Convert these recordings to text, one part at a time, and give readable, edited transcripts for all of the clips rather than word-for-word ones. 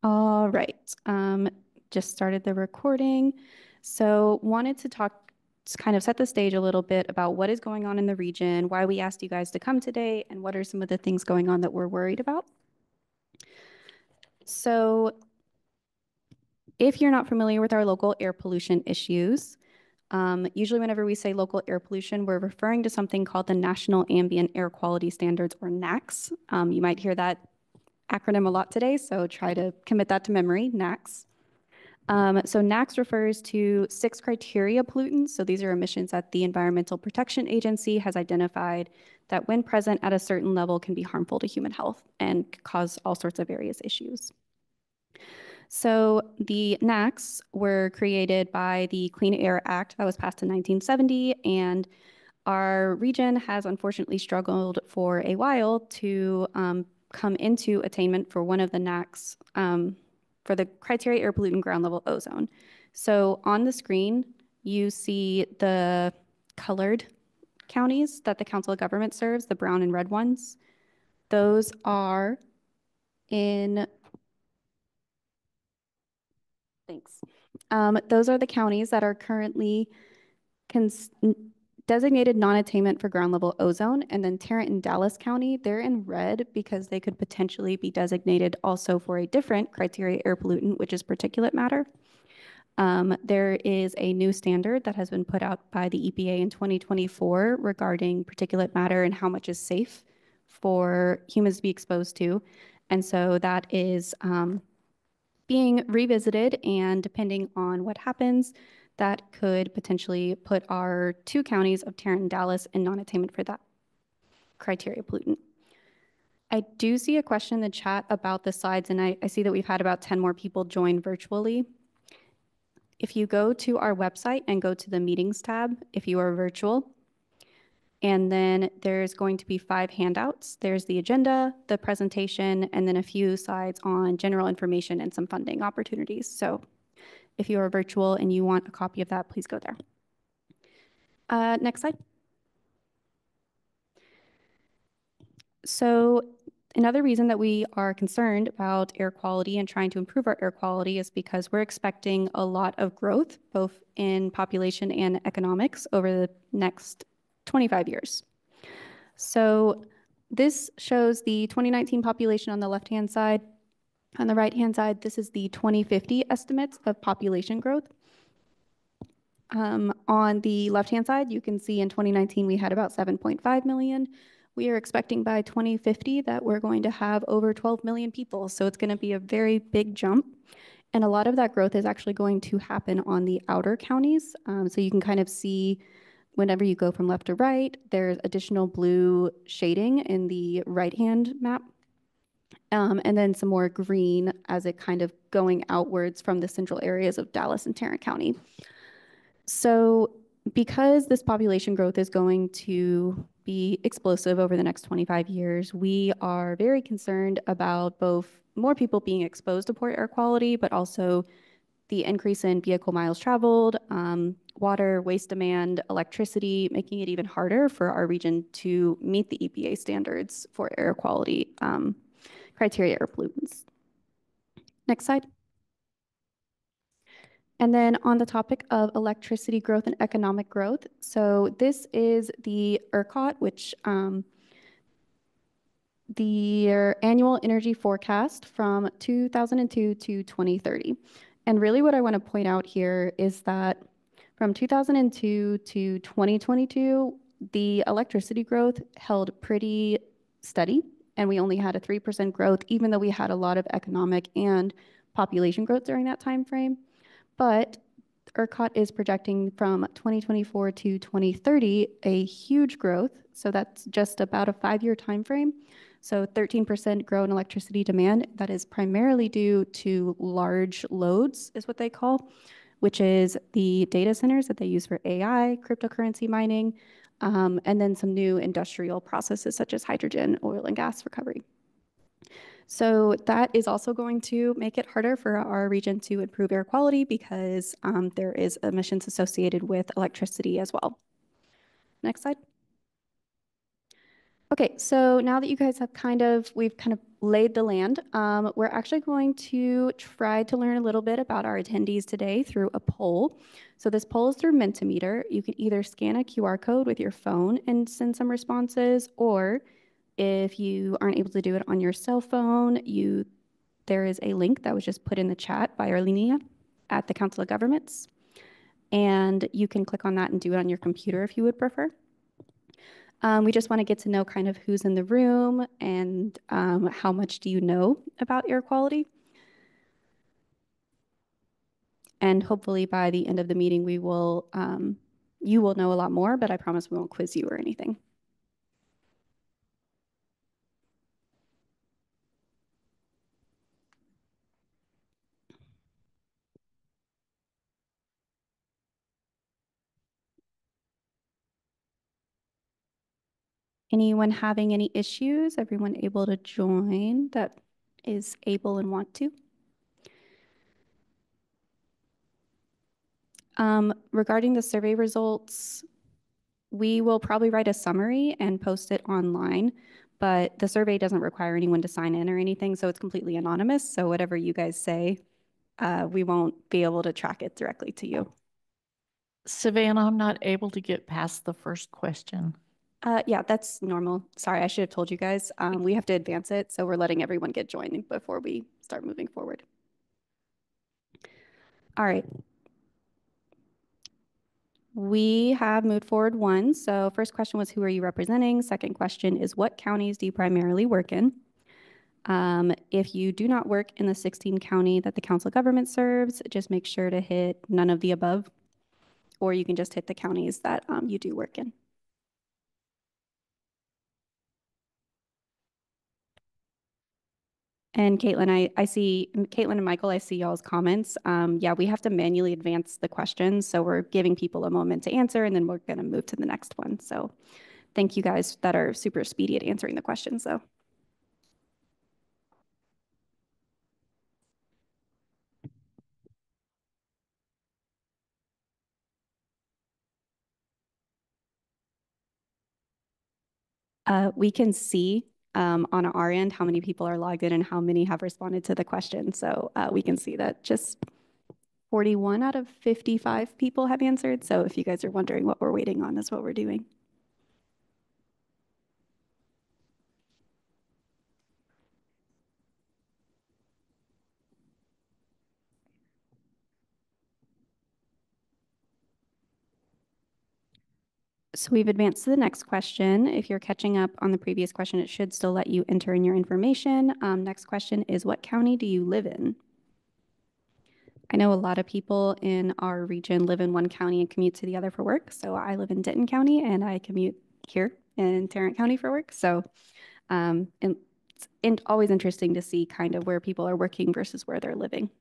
All right. Just started the recording. So wanted to talk, to kind of set the stage a little bit about what is going on in the region, why we asked you guys to come today, and what are some of the things going on that we're worried about. So if you're not familiar with our local air pollution issues, usually whenever we say local air pollution, we're referring to something called the National Ambient Air Quality Standards, or NAQS. You might hear that acronym a lot today, so try to commit that to memory, NAQS. So NAQS refers to 6 criteria pollutants. So these are emissions that the Environmental Protection Agency has identified that when present at a certain level can be harmful to human health and cause all sorts of various issues. So the NAQS were created by the Clean Air Act that was passed in 1970, and our region has unfortunately struggled for a while to come into attainment for one of the NAQS for the criteria air pollutant ground level ozone. So on the screen, you see the colored counties that the Council of Government serves, the brown and red ones. Those are in, thanks. Those are the counties that are currently designated non-attainment for ground level ozone. And then Tarrant and Dallas County, they're in red because they could potentially be designated also for a different criteria air pollutant, which is particulate matter. There is a new standard that has been put out by the EPA in 2024 regarding particulate matter and how much is safe for humans to be exposed to. And so that is being revisited, and depending on what happens, that could potentially put our 2 counties of Tarrant and Dallas in non-attainment for that criteria pollutant. I do see a question in the chat about the slides, and I see that we've had about 10 more people join virtually. If you go to our website and go to the meetings tab, if you are virtual, and then there's going to be 5 handouts. There's the agenda, the presentation, and then a few slides on general information and some funding opportunities. So if you are virtual and you want a copy of that, please go there. Next slide. So another reason that we are concerned about air quality and trying to improve our air quality is because we're expecting a lot of growth, both in population and economics, over the next 25 years. So this shows the 2019 population on the left-hand side. On the right-hand side, this is the 2050 estimates of population growth. On the left-hand side, you can see in 2019, we had about 7.5 million. We are expecting by 2050 that we're going to have over 12 million people. So it's going to be a very big jump. And a lot of that growth is actually going to happen on the outer counties. So you can kind of see whenever you go from left to right, there's additional blue shading in the right-hand map. And then some more green as it kind of going outwards from the central areas of Dallas and Tarrant County. So because this population growth is going to be explosive over the next 25 years, we are very concerned about both more people being exposed to poor air quality, but also the increase in vehicle miles traveled, water, waste demand, electricity, making it even harder for our region to meet the EPA standards for air quality criteria air pollutants. Next slide. And then on the topic of electricity growth and economic growth, so this is the ERCOT, which the annual energy forecast from 2002 to 2030. And really what I want to point out here is that from 2002 to 2022, the electricity growth held pretty steady, and we only had a 3% growth, even though we had a lot of economic and population growth during that time frame. But ERCOT is projecting from 2024 to 2030 a huge growth. So that's just about a 5-year time frame. So 13% grow in electricity demand. That is primarily due to large loads, is what they call, which is the data centers that they use for AI, cryptocurrency mining, and then some new industrial processes such as hydrogen, oil, and gas recovery. So that is also going to make it harder for our region to improve air quality because there is emissions associated with electricity as well. Next slide. Okay, so now that you guys have we've kind of laid the land, we're actually going to try to learn a little bit about our attendees today through a poll. So this poll is through Mentimeter. You can either scan a QR code with your phone and send some responses, or if you aren't able to do it on your cell phone, there is a link that was just put in the chat by Arlenia at the Council of Governments, and you can click on that and do it on your computer if you would prefer. We just want to get to know kind of who's in the room and how much do you know about air quality. And hopefully by the end of the meeting, you will know a lot more, but I promise we won't quiz you or anything. Anyone having any issues? Everyone able to join that is able and want to? Regarding the survey results, we will probably write a summary and post it online, but the survey doesn't require anyone to sign in or anything, so it's completely anonymous. So whatever you guys say, we won't be able to track it directly to you. Savannah, I'm not able to get past the first question. Yeah, that's normal. Sorry, I should have told you guys. We have to advance it, so we're letting everyone get joined before we start moving forward. All right. We have moved forward one. So first question was, who are you representing? Second question is, what counties do you primarily work in? If you do not work in the 16 county that the council government serves, just make sure to hit none of the above, or you can just hit the counties that you do work in. And Caitlin, I see Caitlin and Michael, I see y'all's comments. Yeah, we have to manually advance the questions. So we're giving people a moment to answer and then we're going to move to the next one. So thank you guys that are super speedy at answering the questions though. We can see on our end how many people are logged in and how many have responded to the question. So we can see that just 41 out of 55 people have answered. So if you guys are wondering what we're waiting on, is what we're doing. So we've advanced to the next question. If you're catching up on the previous question, it should still let you enter in your information. Next question is, what county do you live in? I know a lot of people in our region live in one county and commute to the other for work. So I live in Denton County and I commute here in Tarrant County for work. So it's always interesting to see kind of where people are working versus where they're living.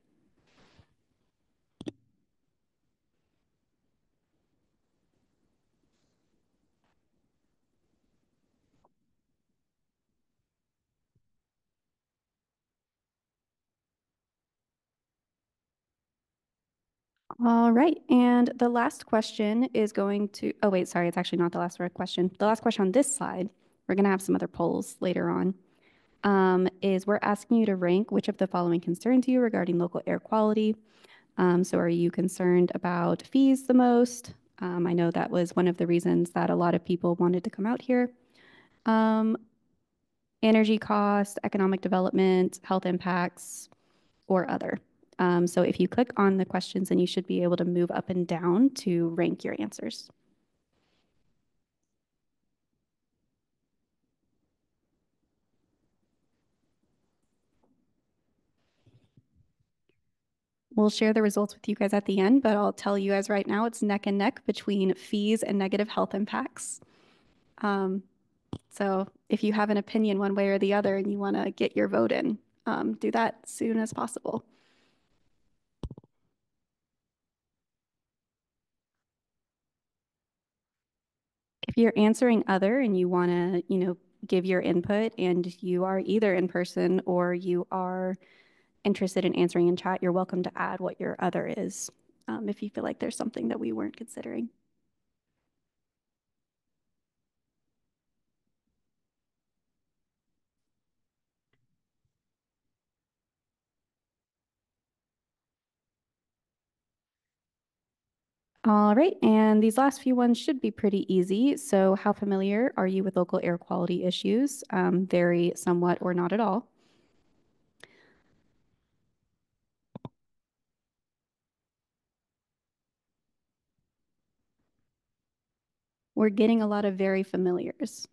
All right. And the last question is going to, oh, wait, sorry. It's actually not the last question. The last question on this slide, we're going to have some other polls later on, is we're asking you to rank which of the following concerns you regarding local air quality. So are you concerned about fees the most? I know that was one of the reasons that a lot of people wanted to come out here. Energy cost, economic development, health impacts, or other. So if you click on the questions, then you should be able to move up and down to rank your answers. We'll share the results with you guys at the end, but I'll tell you guys right now, it's neck and neck between fees and negative health impacts. So if you have an opinion one way or the other and you want to get your vote in, do that as soon as possible. If you're answering other and you want to, give your input and you are either in person or you are interested in answering in chat, you're welcome to add what your other is if you feel like there's something that we weren't considering. All right, and these last few ones should be pretty easy. So how familiar are you with local air quality issues? Very, somewhat, or not at all. We're getting a lot of very familiars.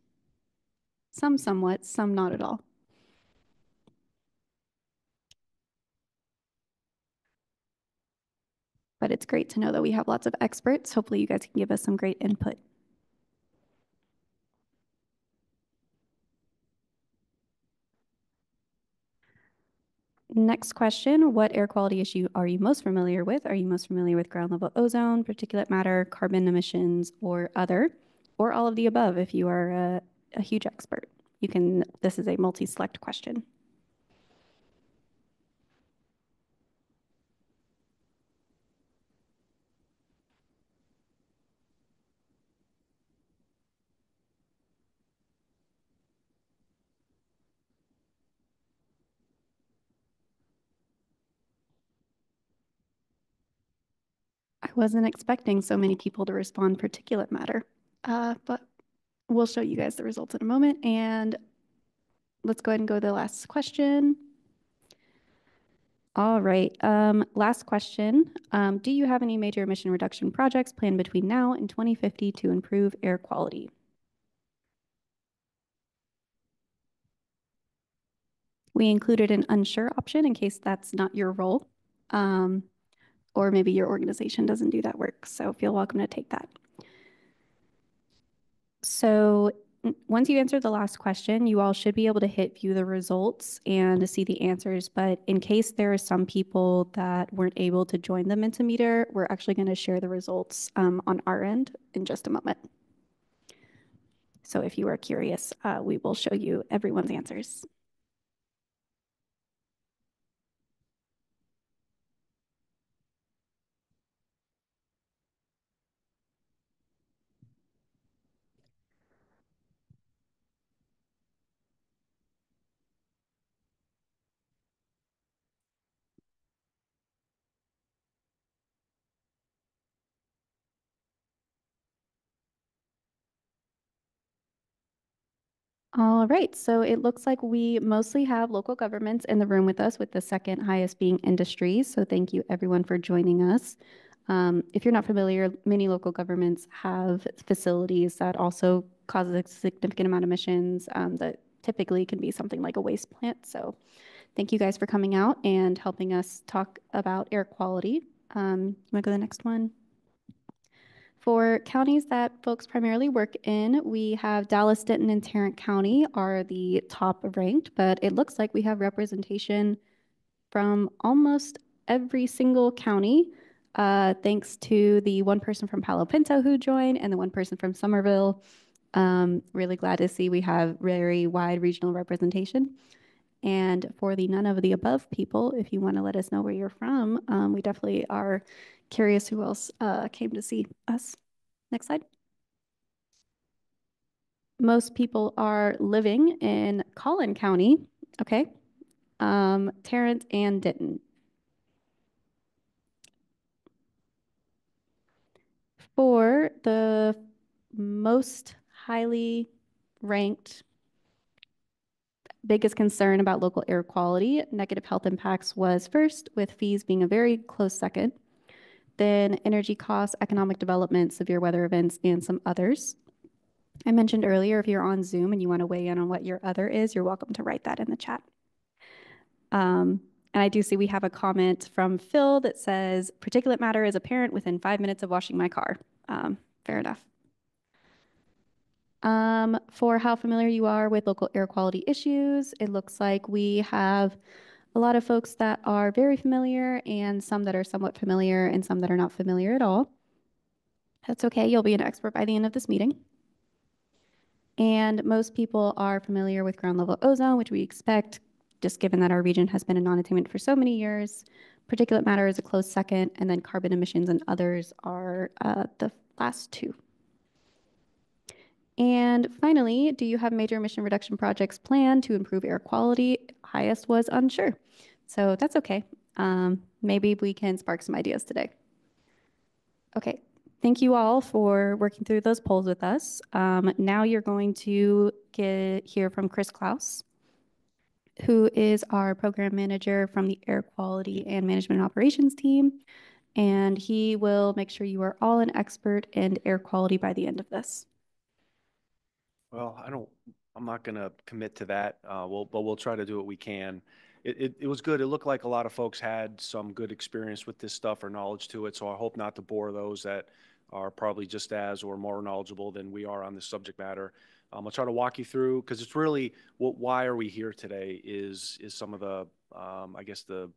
Some somewhat, some not at all. But it's great to know that we have lots of experts. Hopefully you guys can give us some great input. Next question, what air quality issue are you most familiar with? Are you most familiar with ground level ozone, particulate matter, carbon emissions, or other? Or all of the above if you are a huge expert. This is a multi-select question. I wasn't expecting so many people to respond particulate matter, but we'll show you guys the results in a moment. And let's go ahead and go to the last question. All right, last question. Do you have any major emission reduction projects planned between now and 2050 to improve air quality? We included an unsure option in case that's not your role, or maybe your organization doesn't do that work. So feel welcome to take that. So once you answer the last question, you all should be able to hit view the results and to see the answers. But in case there are some people that weren't able to join the Mentimeter, we're actually going to share the results on our end in just a moment. So if you are curious, we will show you everyone's answers. All right, so it looks like we mostly have local governments in the room with us, with the second highest being industries. So thank you everyone for joining us. If you're not familiar, many local governments have facilities that also cause a significant amount of emissions that typically can be something like a waste plant. So thank you guys for coming out and helping us talk about air quality. You want to go to the next one? For counties that folks primarily work in, we have Dallas, Denton, and Tarrant County are the top ranked, but it looks like we have representation from almost every single county, thanks to the one person from Palo Pinto who joined and the one person from Somerville. Really glad to see we have very wide regional representation. And for the none of the above people, if you want to let us know where you're from, we definitely are curious who else came to see us. Next slide. Most people are living in Collin County, okay? Tarrant and Denton. For the most highly ranked, biggest concern about local air quality, negative health impacts was first, with fees being a very close second. Then energy costs, economic development, severe weather events, and some others. I mentioned earlier, if you're on Zoom and you want to weigh in on what your other is, you're welcome to write that in the chat. And I do see we have a comment from Phil that says, particulate matter is apparent within 5 minutes of washing my car. Fair enough. For how familiar you are with local air quality issues, it looks like we have a lot of folks that are very familiar and some that are somewhat familiar and some that are not familiar at all. That's okay, you'll be an expert by the end of this meeting. And most people are familiar with ground level ozone, which we expect, just given that our region has been a non-attainment for so many years. Particulate matter is a close second, and then carbon emissions and others are the last two. And finally, do you have major emission reduction projects planned to improve air quality? Highest was unsure. So that's okay. Maybe we can spark some ideas today. Okay, Thank you all for working through those polls with us. Now you're going to hear from Chris Klaus, who is our program manager from the Air Quality and Management Operations team. And he will make sure you are all an expert in air quality by the end of this. Well, I'm not going to commit to that. But we'll try to do what we can. It was good. It looked like a lot of folks had some good experience with this stuff or knowledge to it. So I hope not to bore those that are probably just as or more knowledgeable than we are on this subject matter. I'll try to walk you through, because it's really why are we here today is some of the, I guess, the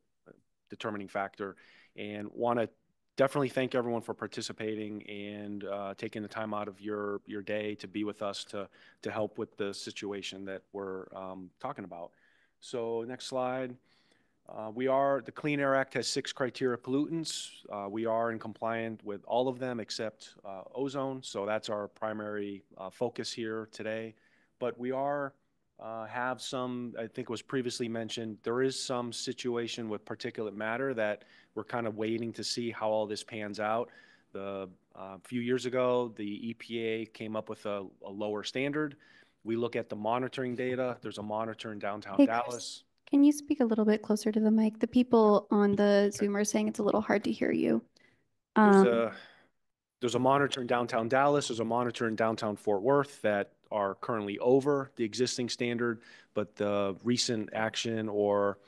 determining factor, and want to definitely thank everyone for participating and taking the time out of your day to be with us to help with the situation that we're talking about. So next slide. The Clean Air Act has 6 criteria pollutants. We are in compliant with all of them except ozone. So that's our primary focus here today. But we have some, I think it was previously mentioned, there is some situation with particulate matter that we're kind of waiting to see how all this pans out. A few years ago, the EPA came up with a lower standard. We look at the monitoring data. There's a monitor in downtown Dallas. Chris, can you speak a little bit closer to the mic? The people on the Zoom are saying it's a little hard to hear you. There's a monitor in downtown Dallas. There's a monitor in downtown Fort Worth that are currently over the existing standard, but the recent action or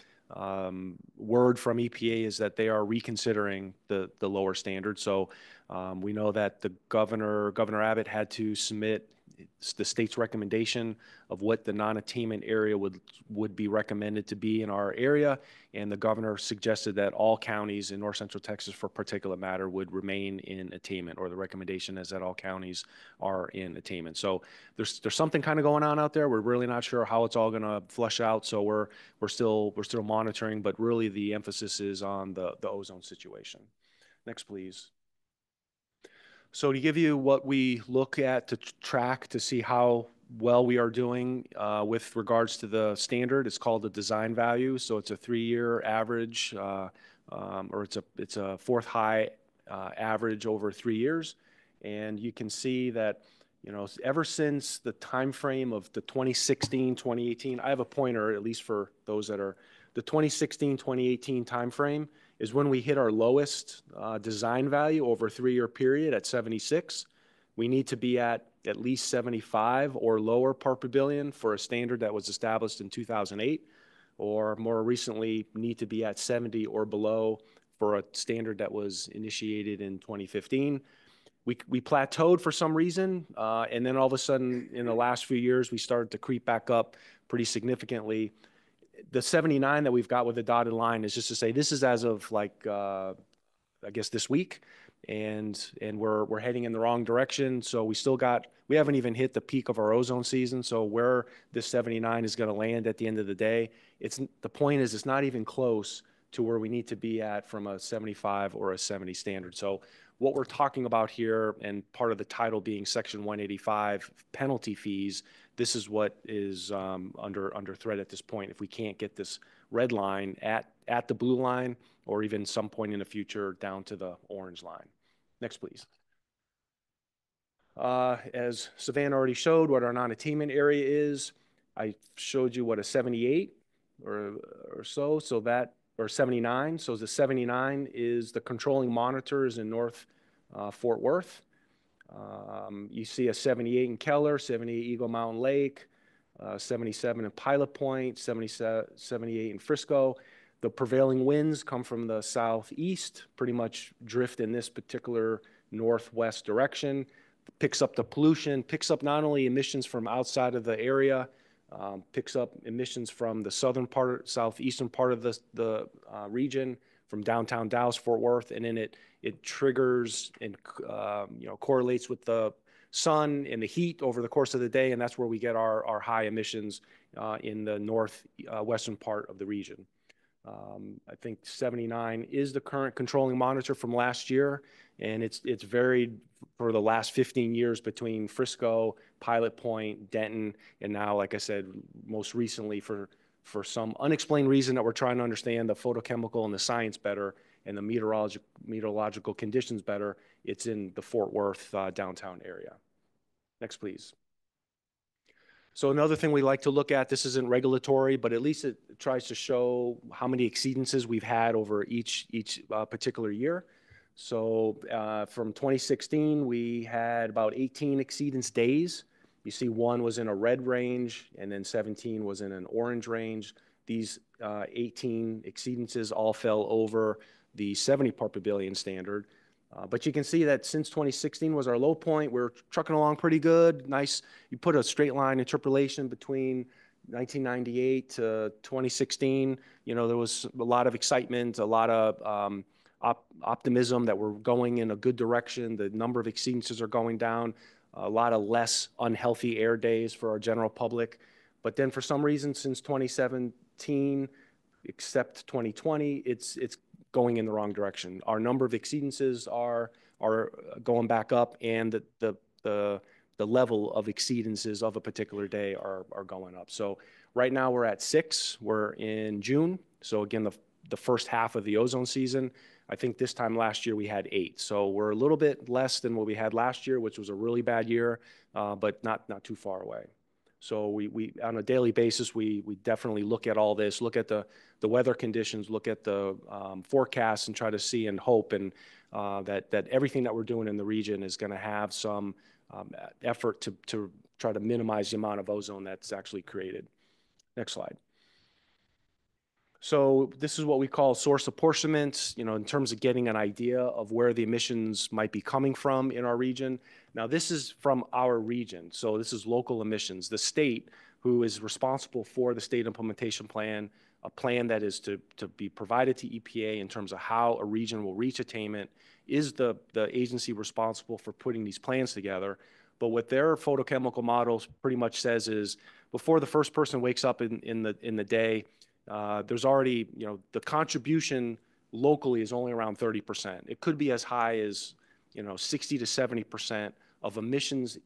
word from EPA is that they are reconsidering the lower standard. So we know that the Governor Abbott had to submit the state's recommendation of what the non-attainment area would be recommended to be in our area, and the governor suggested that all counties in north central Texas for particulate matter would remain in attainment, or the recommendation is that all counties are in attainment. So there's something kind of going on out there. We're really not sure how it's all going to flush out. So we're still monitoring, but really the emphasis is on the ozone situation. Next, please. So to give you what we look at to track to see how well we are doing with regards to the standard, it's called the design value. So it's a 3-year average, or it's a fourth high average over 3 years. And you can see that, ever since the time frame of the 2016, 2018, I have a pointer, at least for those that are the 2016, 2018 time frame is when we hit our lowest design value over a 3-year period at 76. We need to be at least 75 or lower part per billion for a standard that was established in 2008, or more recently need to be at 70 or below for a standard that was initiated in 2015. We plateaued for some reason, and then all of a sudden in the last few years, we started to creep back up pretty significantly. The 79 that we've got with the dotted line is just to say this is as of I guess this week, and we're heading in the wrong direction. So we haven't even hit the peak of our ozone season. So where this 79 is going to land at the end of the day, the point is it's not even close to where we need to be at from a 75 or a 70 standard. So what we're talking about here, and part of the title being Section 185 penalty fees, this is what is under threat at this point. If we can't get this red line at the blue line, or even some point in the future down to the orange line. Next, please. As Savannah already showed, what our non-attainment area is. I showed you what a 78 or so that, or 79. So the 79 is the controlling monitors in North Fort Worth. You see a 78 in Keller, 78 Eagle Mountain Lake, 77 in Pilot Point, 78 in Frisco. The prevailing winds come from the southeast, pretty much drift in this particular northwest direction, picks up the pollution, picks up not only emissions from outside of the area, picks up emissions from the southeastern part of the region, from downtown Dallas, Fort Worth, and then it triggers and correlates with the sun and the heat over the course of the day, and that's where we get our high emissions in the northwestern part of the region. I think 79 is the current controlling monitor from last year, and it's varied for the last 15 years between Frisco, Pilot Point, Denton, and now, like I said, most recently for some unexplained reason that we're trying to understand the photochemical and the science better, and the meteorological conditions better, it's in the Fort Worth downtown area. Next, please. So another thing we like to look at, this isn't regulatory, but at least it tries to show how many exceedances we've had over each particular year. So from 2016, we had about 18 exceedance days. You see one was in a red range, and then 17 was in an orange range. These 18 exceedances all fell over the 70 part per billion standard. But you can see that since 2016 was our low point, we're trucking along pretty good. Nice. You put a straight line interpolation between 1998 to 2016. You know, there was a lot of excitement, a lot of optimism that we're going in a good direction. The number of exceedances are going down, a lot of less unhealthy air days for our general public. But then for some reason, since 2017, except 2020, it's going in the wrong direction. Our number of exceedances are going back up, and the level of exceedances of a particular day are going up. So right now we're at 6. We're in June. So again, the first half of the ozone season. I think this time last year we had 8. So we're a little bit less than what we had last year, which was a really bad year, but not too far away. So we on a daily basis, we definitely look at all this, look at the weather conditions, look at the forecasts, and try to see and hope and that everything that we're doing in the region is going to have some effort to try to minimize the amount of ozone that's actually created. Next slide. So this is what we call source apportionment, you know, in terms of getting an idea of where the emissions might be coming from in our region. Now, this is from our region, so this is local emissions. The state, who is responsible for the state implementation plan, a plan that is to be provided to EPA in terms of how a region will reach attainment, is the agency responsible for putting these plans together. But what their photochemical models pretty much says is, before the first person wakes up in the day, there's already, you know, the contribution locally is only around 30%. It could be as high as, you know, 60 to 70% of emissions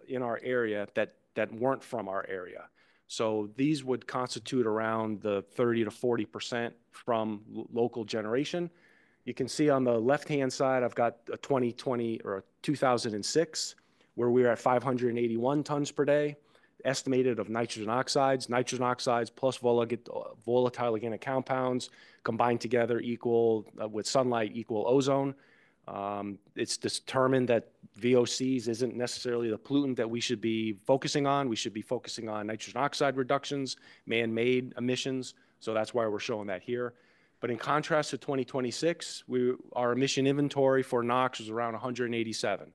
in our area that weren't from our area. So these would constitute around the 30 to 40% from local generation. You can see on the left-hand side, I've got a 2020 or a 2006, where we were at 581 tons per day. Estimated of nitrogen oxides plus volatile organic compounds combined together equal, with sunlight, equal ozone. It's determined that VOCs isn't necessarily the pollutant that we should be focusing on. We should be focusing on nitrogen oxide reductions, man-made emissions. So that's why we're showing that here. But in contrast to 2026, our emission inventory for NOx was around 187.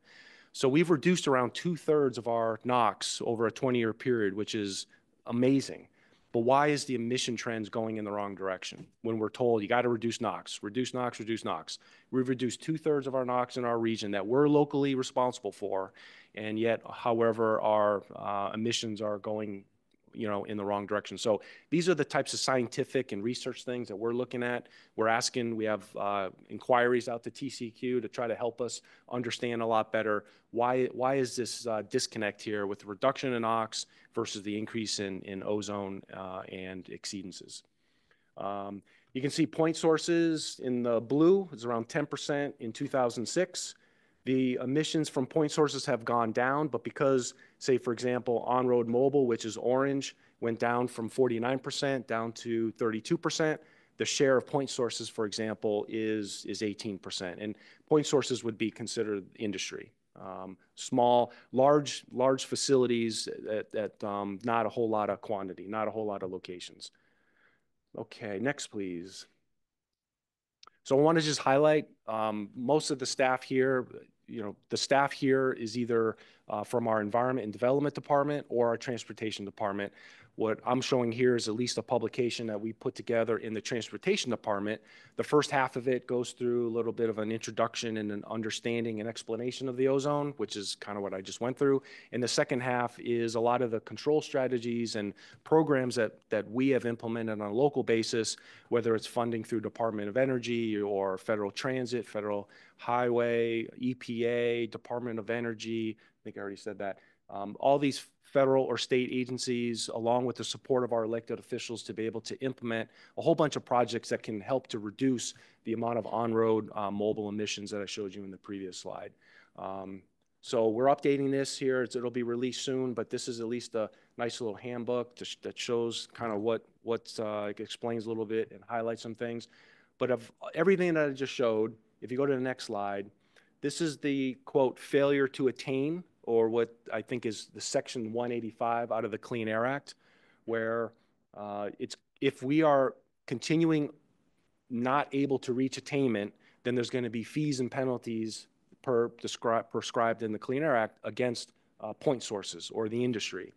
So we've reduced around 2/3 of our NOx over a 20-year period, which is amazing. But why is the emission trends going in the wrong direction when we're told you got to reduce NOx, reduce NOx, reduce NOx? We've reduced 2/3 of our NOx in our region that we're locally responsible for, and yet, however, our emissions are going, you know, in the wrong direction. So these are the types of scientific and research things that we're looking at. We're asking, we have inquiries out to TCEQ to try to help us understand a lot better why is this disconnect here with the reduction in NOx versus the increase in ozone and exceedances. You can see point sources in the blue is around 10% in 2006. The emissions from point sources have gone down, but because, say, for example, on-road mobile, which is orange, went down from 49% down to 32%, the share of point sources, for example, is 18%. And point sources would be considered industry. Large facilities at not a whole lot of quantity, not a whole lot of locations. Okay, next, please. So I want to just highlight most of the staff here. You know, the staff here is either from our Environment and Development Department or our Transportation Department. What I'm showing here is at least a publication that we put together in the Transportation Department. The first half of it goes through a little bit of an introduction and an understanding and explanation of the ozone, which is kind of what I just went through. And the second half is a lot of the control strategies and programs that we have implemented on a local basis, whether it's funding through Department of Energy or Federal Transit, Federal Highway, EPA, Department of Energy. I think I already said that. All these federal or state agencies, along with the support of our elected officials, to be able to implement a whole bunch of projects that can help to reduce the amount of on-road mobile emissions that I showed you in the previous slide. So we're updating this here. It'll be released soon, but this is at least a nice little handbook that shows kind of what it explains a little bit and highlights some things. But of everything that I just showed, if you go to the next slide, this is the, quote, failure to attain, or what I think is the Section 185 out of the Clean Air Act, where if we are continuing not able to reach attainment, then there's going to be fees and penalties prescribed in the Clean Air Act against point sources or the industry.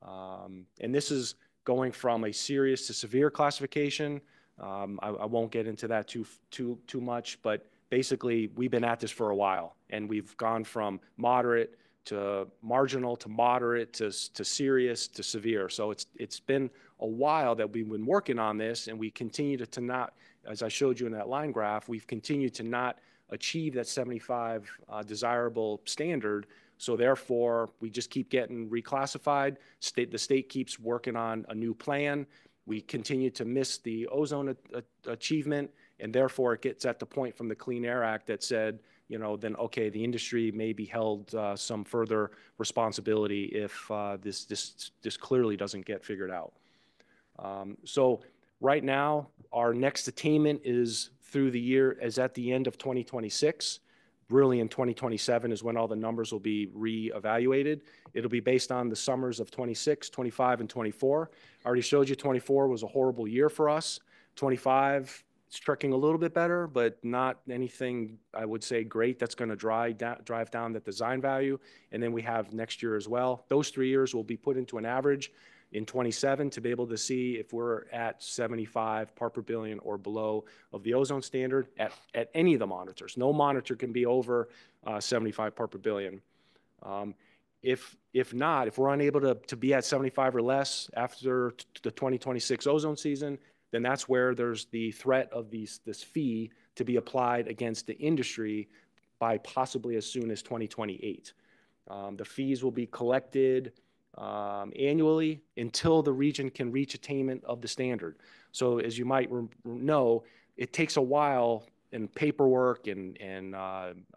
And this is going from a serious to severe classification. I won't get into that too much, but basically we've been at this for a while, and we've gone from moderate to marginal to moderate to serious to severe. So it's been a while that we've been working on this, and we continue to not, as I showed you in that line graph, we've continued to not achieve that 75 desirable standard. So therefore, we just keep getting reclassified. The state keeps working on a new plan. We continue to miss the ozone achievement, and therefore it gets at the point from the Clean Air Act that said, you know, then okay, the industry may be held some further responsibility if this clearly doesn't get figured out. So right now, our next attainment is through the year, is at the end of 2026. Really in 2027 is when all the numbers will be reevaluated. It'll be based on the summers of 26, 25, and 24. I already showed you 24 was a horrible year for us. 25, it's tracking a little bit better, but not anything, I would say, great that's going to drive down that design value. And then we have next year as well. Those 3 years will be put into an average in 27 to be able to see if we're at 75 part per billion or below of the ozone standard at any of the monitors. No monitor can be over 75 part per billion. If not, if we're unable to be at 75 or less after the 2026 ozone season, then that's where there's the threat of this fee to be applied against the industry by possibly as soon as 2028. The fees will be collected annually until the region can reach attainment of the standard. So as you might know, it takes a while in paperwork and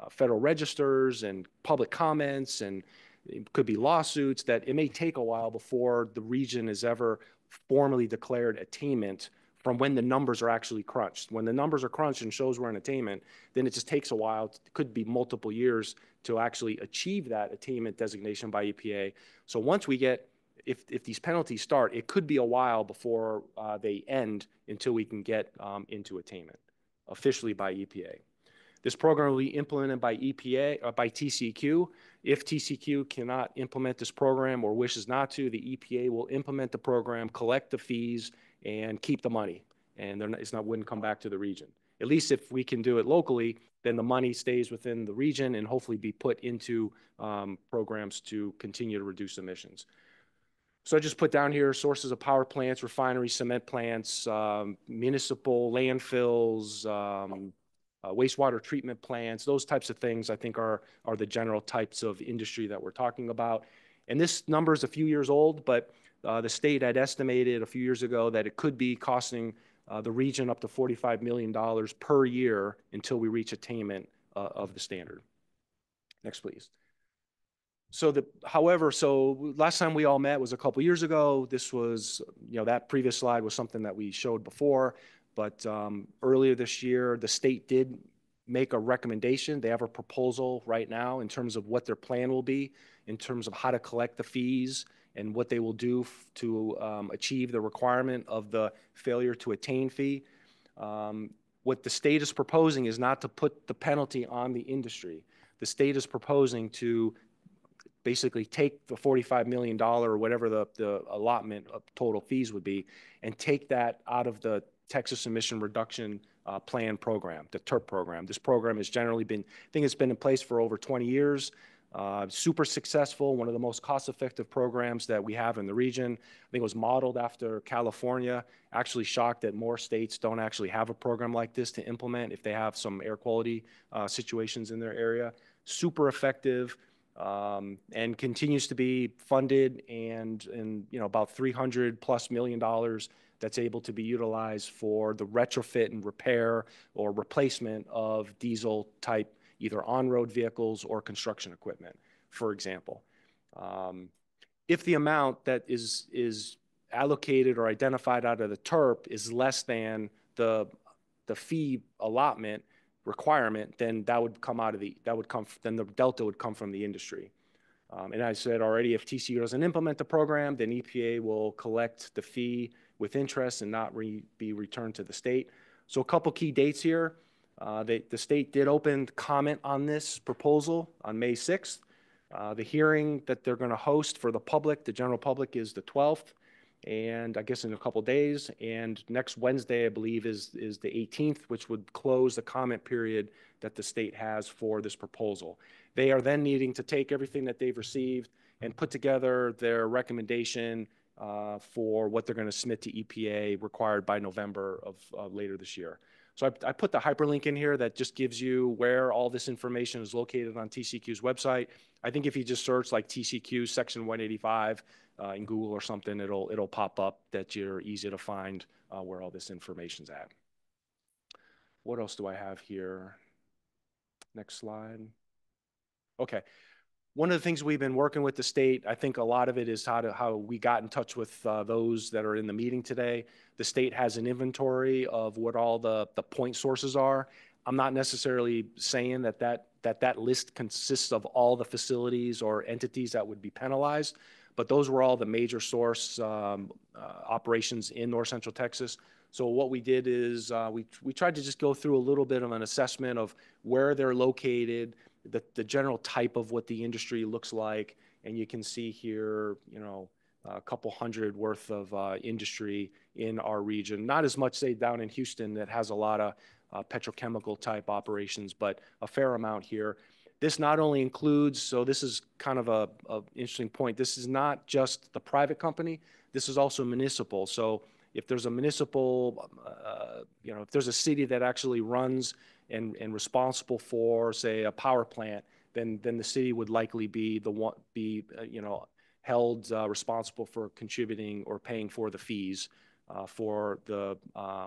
federal registers and public comments, and it could be lawsuits, that it may take a while before the region is ever formally declared attainment from when the numbers are actually crunched. When the numbers are crunched and shows we're in attainment, then it just takes a while. It could be multiple years to actually achieve that attainment designation by EPA. So once we get, if these penalties start, it could be a while before they end until we can get into attainment officially by EPA. This program will be implemented by EPA, by TCEQ. If TCEQ cannot implement this program or wishes not to, the EPA will implement the program, collect the fees, and keep the money, and wouldn't come back to the region. At least if we can do it locally, then the money stays within the region and hopefully be put into programs to continue to reduce emissions. So I just put down here sources of power plants, refineries, cement plants, municipal landfills, wastewater treatment plants. Those types of things I think are the general types of industry that we're talking about. And this number is a few years old, but the state had estimated a few years ago that it could be costing the region up to $45 million per year until we reach attainment of the standard. Next, please. So however, last time we all met was a couple years ago. This was, that previous slide was something that we showed before, but earlier this year, the state did make a recommendation. They have a proposal right now in terms of what their plan will be, in terms of how to collect the fees and what they will do to achieve the requirement of the failure to attain fee. What the state is proposing is not to put the penalty on the industry. The state is proposing to basically take the $45 million or whatever the allotment of total fees would be, and take that out of the Texas Emission Reduction Plan program, the TERP program. This program has generally been, I think it's been in place for over 20 years. Super successful, one of the most cost-effective programs that we have in the region. I think it was modeled after California. Actually shocked that more states don't actually have a program like this to implement if they have some air quality situations in their area. Super effective. and continues to be funded and about $300+ million that's able to be utilized for the retrofit and repair or replacement of diesel type either on-road vehicles or construction equipment, for example. If the amount that is allocated or identified out of the TERP is less than the fee allotment requirement, then that would come then the delta would come from the industry. And I said already, if TCU doesn't implement the program, then EPA will collect the fee with interest and not be returned to the state. So a couple key dates here. The state did open comment on this proposal on May 6th. The hearing that they're going to host for the public, the general public, is the 12th. And I guess in a couple days, and next Wednesday, I believe, is the 18th, which would close the comment period that the state has for this proposal. They are then needing to take everything that they've received and put together their recommendation for what they're going to submit to EPA required by November of later this year. So I put the hyperlink in here that just gives you where all this information is located on TCQ's website. I think if you just search like TCQ section 185 in Google or something, it'll pop up that you're easy to find where all this information's at. What else do I have here? Next slide. Okay. One of the things we've been working with the state, I think a lot of it is how we got in touch with those that are in the meeting today. The state has an inventory of what all the point sources are. I'm not necessarily saying that list consists of all the facilities or entities that would be penalized, but those were all the major source operations in North Central Texas. So what we did is we tried to just go through a little bit of an assessment of where they're located, the general type of what the industry looks like, and you can see here, a couple hundred worth of industry in our region. Not as much, say, down in Houston that has a lot of petrochemical type operations, but a fair amount here. This not only includes, so this is kind of a interesting point, this is not just the private company, this is also municipal. So if there's a municipal, if there's a city that actually runs and responsible for, say, a power plant, then the city would likely be held responsible for contributing or paying for the fees for the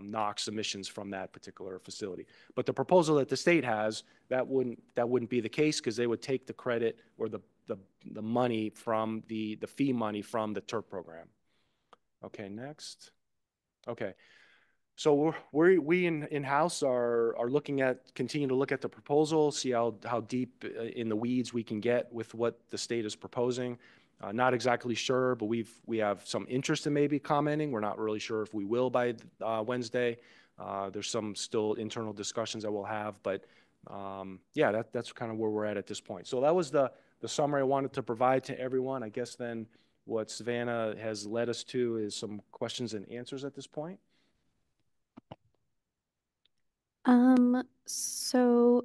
NOx emissions from that particular facility. But the proposal that the state has, that wouldn't be the case, because they would take the credit or the money from the fee money from the TERP program. Okay, next. Okay. So we in-house are continue to look at the proposal, see how deep in the weeds we can get with what the state is proposing. Not exactly sure, but we have some interest in maybe commenting. We're not really sure if we will by Wednesday. There's some still internal discussions that we'll have, but yeah, that's kind of where we're at this point. So that was the summary I wanted to provide to everyone. I guess then what Savannah has led us to is some questions and answers at this point. So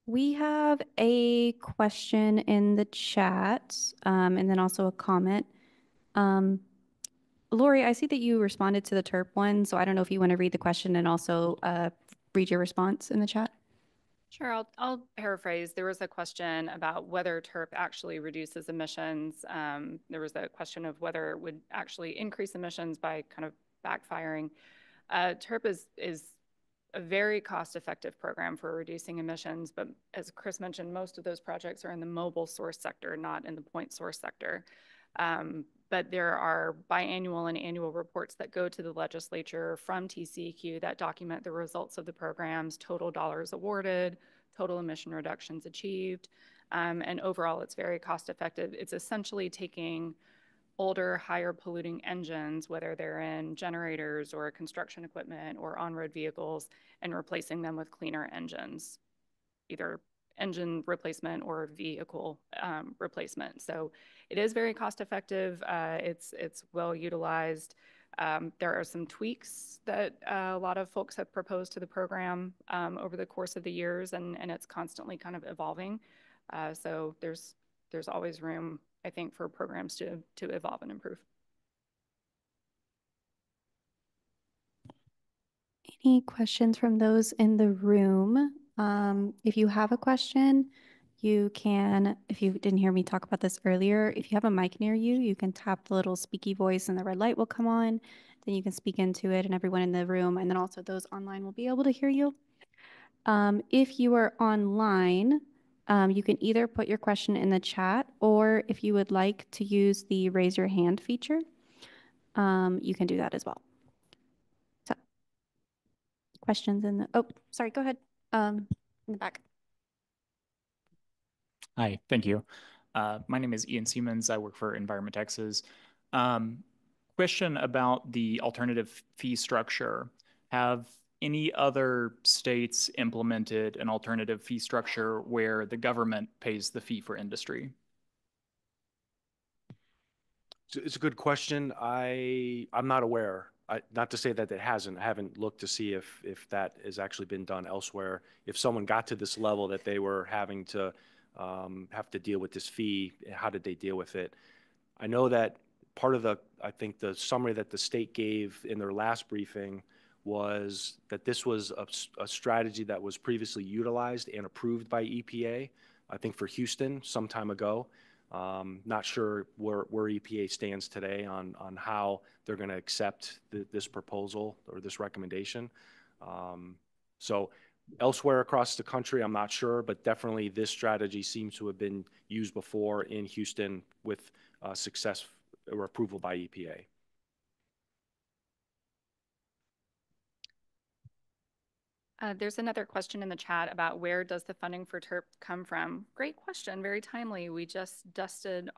we have a question in the chat, and then also a comment. Lori, I see that you responded to the TERP one, so I don't know if you want to read the question and also read your response in the chat. Sure, I'll paraphrase. There was a question about whether TERP actually reduces emissions. There was a question of whether it would actually increase emissions by kind of backfiring. TERP is a very cost-effective program for reducing emissions, but as Chris mentioned, most of those projects are in the mobile source sector, not in the point source sector. But there are biannual and annual reports that go to the legislature from TCEQ that document the results of the programs, total dollars awarded, total emission reductions achieved, and overall it's very cost effective. It's essentially taking older, higher polluting engines, whether they're in generators or construction equipment or on-road vehicles, and replacing them with cleaner engines, either engine replacement or vehicle replacement. So it is very cost effective. It's well utilized. There are some tweaks that a lot of folks have proposed to the program over the course of the years, and it's constantly kind of evolving. So there's always room, I think, for programs to evolve and improve. Any questions from those in the room? If you have a question, You can, if you didn't hear me talk about this earlier, if you have a mic near you, you can tap the little speaky voice and the red light will come on. Then you can speak into it and everyone in the room, and then also those online will be able to hear you. If you are online, you can either put your question in the chat, or if you would like to use the raise your hand feature, you can do that as well. So, questions in the, oh, sorry, go ahead. In the back. Hi, thank you. My name is Ian Siemens. I work for Environment Texas. Question about the alternative fee structure. Have any other states implemented an alternative fee structure where the government pays the fee for industry? It's a good question. I'm not aware. Not to say that it hasn't. I haven't looked to see if that has actually been done elsewhere. If someone got to this level that they were having to have to deal with this fee, how did they deal with it? I know that part of I think the summary that the state gave in their last briefing was that this was a strategy that was previously utilized and approved by EPA, I think for Houston some time ago. Not sure where EPA stands today on how they're going to accept this proposal or this recommendation. So elsewhere across the country, I'm not sure, but definitely this strategy seems to have been used before in Houston with success or approval by EPA. There's another question in the chat about where does the funding for TERP come from? Great question, very timely. We just dusted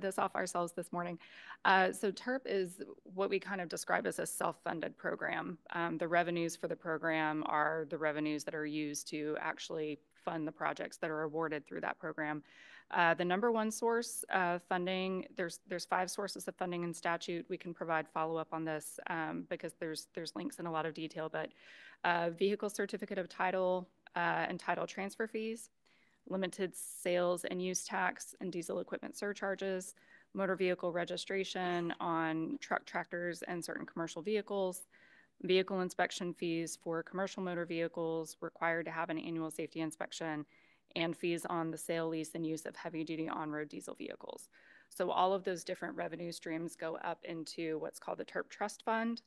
this off ourselves this morning. So TERP is what we kind of describe as a self-funded program. The revenues for the program are the revenues that are used to actually fund the projects that are awarded through that program. The number one source of funding, there's 5 sources of funding in statute. We can provide follow-up on this because there's links in a lot of detail, but vehicle certificate of title and title transfer fees, limited sales and use tax and diesel equipment surcharges, motor vehicle registration on truck, tractors, and certain commercial vehicles, vehicle inspection fees for commercial motor vehicles required to have an annual safety inspection, and fees on the sale, lease, and use of heavy-duty on-road diesel vehicles. So all of those different revenue streams go up into what's called the TERP Trust Fund.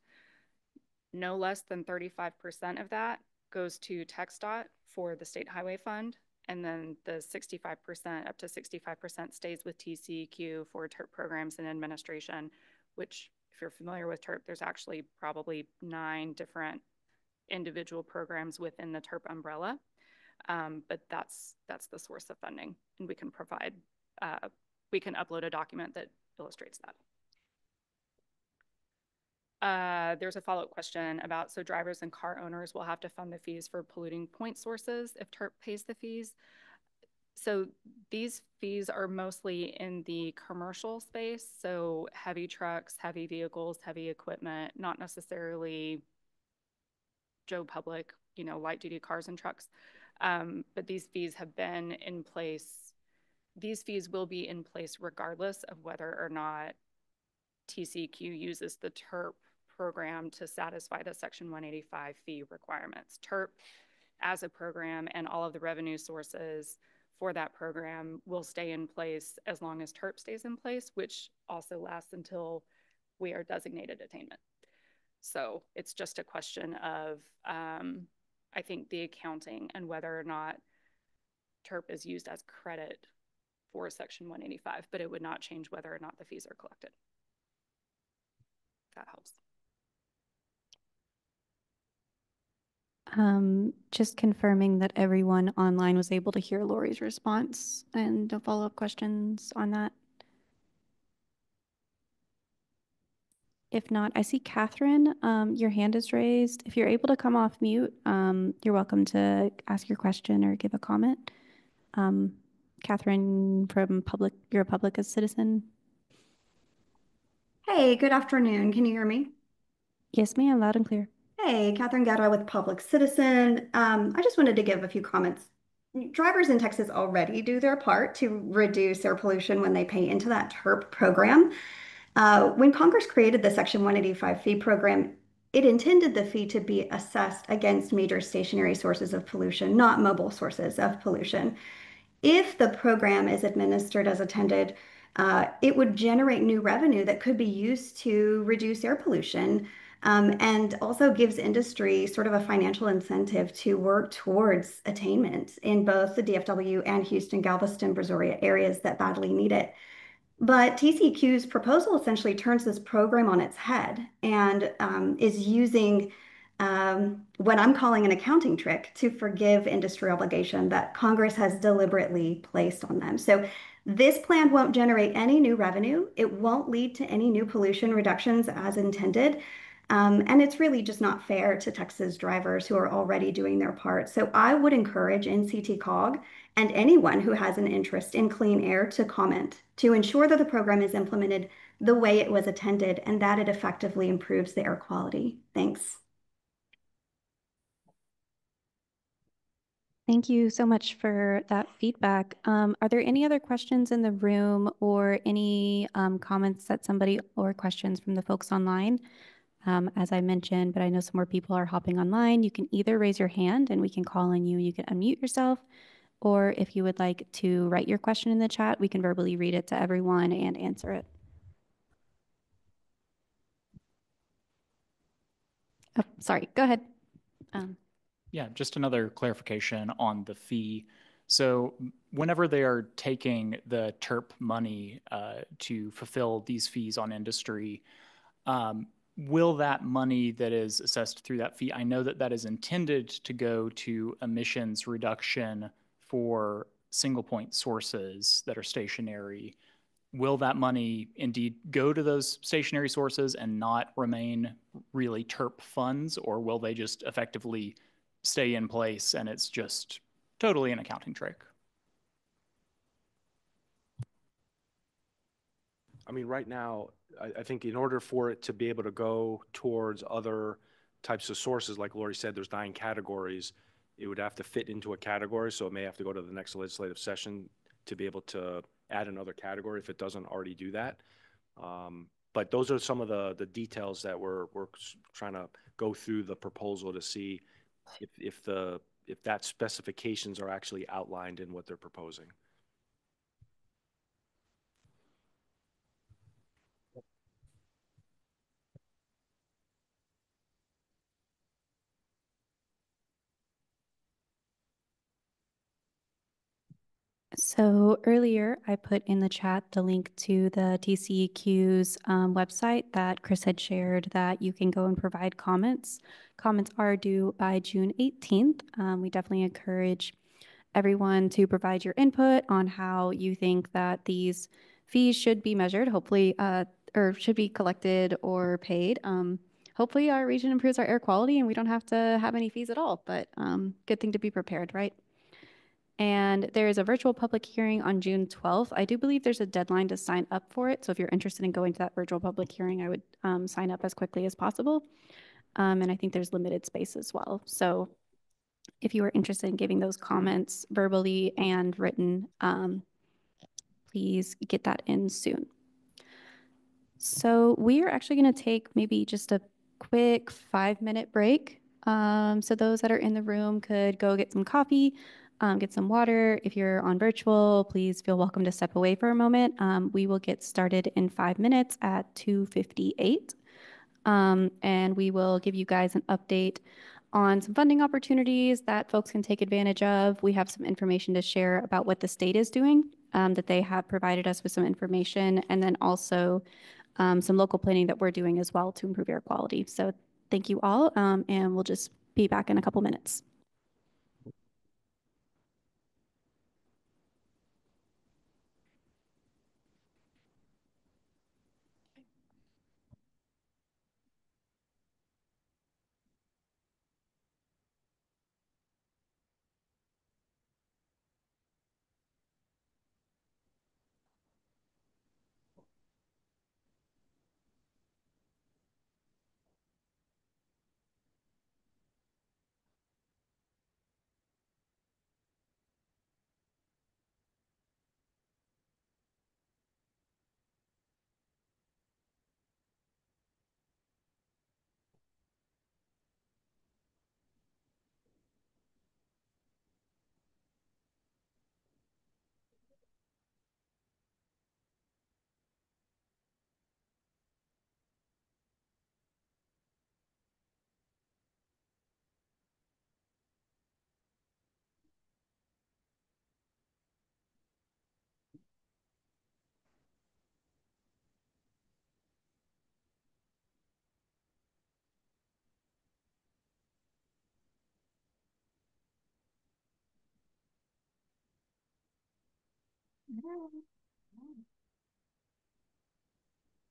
No less than 35% of that goes to TxDOT for the State Highway Fund, and then the 65%, up to 65% stays with TCEQ for TERP programs and administration, which, if you're familiar with TERP, there's actually probably 9 different individual programs within the TERP umbrella. But that's the source of funding, and we can provide, we can upload a document that illustrates that. There's a follow-up question about, so drivers and car owners will have to fund the fees for polluting point sources if TERP pays the fees. So these fees are mostly in the commercial space, so heavy trucks, heavy vehicles, heavy equipment, not necessarily Joe Public, light duty cars and trucks. But these fees have been in place. These fees will be in place regardless of whether or not TCEQ uses the TERP program to satisfy the Section 185 fee requirements. TERP as a program and all of the revenue sources for that program will stay in place as long as TERP stays in place, which also lasts until we are designated attainment. So it's just a question of, I think, the accounting and whether or not TERP is used as credit for Section 185, but it would not change whether or not the fees are collected. If that helps. Just confirming that everyone online was able to hear Lori's response and no follow-up questions on that. If not, I see Catherine, your hand is raised. If you're able to come off mute, you're welcome to ask your question or give a comment. Catherine from you're a public citizen. Hey, good afternoon. Can you hear me? Yes, ma'am, loud and clear. Hey, Catherine Gadra with Public Citizen. I just wanted to give a few comments. Drivers in Texas already do their part to reduce air pollution when they pay into that TERP program. When Congress created the Section 185 fee program, it intended the fee to be assessed against major stationary sources of pollution, not mobile sources of pollution. If the program is administered as intended, it would generate new revenue that could be used to reduce air pollution, and also gives industry sort of a financial incentive to work towards attainment in both the DFW and Houston, Galveston, Brazoria areas that badly need it. But TCQ's proposal essentially turns this program on its head and is using what I'm calling an accounting trick to forgive industry obligation that Congress has deliberately placed on them. So this plan won't generate any new revenue. It won't lead to any new pollution reductions as intended. And it's really just not fair to Texas drivers who are already doing their part. So I would encourage NCT COG and anyone who has an interest in clean air to comment to ensure that the program is implemented the way it was intended and that it effectively improves the air quality. Thanks. Thank you so much for that feedback. Are there any other questions in the room or any comments that somebody or questions from the folks online? As I mentioned, but I know some more people are hopping online. You can either raise your hand and we can call on you. You can unmute yourself, or if you would like to write your question in the chat, we can verbally read it to everyone and answer it. Oh, sorry, go ahead. Yeah, just another clarification on the fee. So whenever they are taking the TERP money to fulfill these fees on industry, will that money that is assessed through that fee, I know that that is intended to go to emissions reduction for single point sources that are stationary. Will that money indeed go to those stationary sources and not remain really TERP funds, or will they just effectively stay in place and it's just totally an accounting trick? I mean, right now, I think in order for it to be able to go towards other types of sources, like Lori said, there's 9 categories. It would have to fit into a category, so it may have to go to the next legislative session to be able to add another category if it doesn't already do that. But those are some of the details that we're trying to go through the proposal to see if that specifications are actually outlined in what they're proposing. So earlier I put in the chat the link to the TCEQ's website that Chris had shared that you can go and provide comments. Comments are due by June 18th. We definitely encourage everyone to provide your input on how you think that these fees should be measured, hopefully, or should be collected or paid. Hopefully our region improves our air quality and we don't have to have any fees at all, but good thing to be prepared, right? And there is a virtual public hearing on June 12th. I do believe there's a deadline to sign up for it. So if you're interested in going to that virtual public hearing, I would sign up as quickly as possible. And I think there's limited space as well. So if you are interested in giving those comments verbally and written, please get that in soon. So we are actually going to take maybe just a quick 5-minute break. So those that are in the room could go get some coffee, get some water. If you're on virtual, please feel welcome to step away for a moment. We will get started in 5 minutes at 2:58. And we will give you guys an update on some funding opportunities that folks can take advantage of. We have some information to share about what the state is doing, that they have provided us with some information, and then also some local planning that we're doing as well to improve air quality. So thank you all, and we'll just be back in a couple minutes.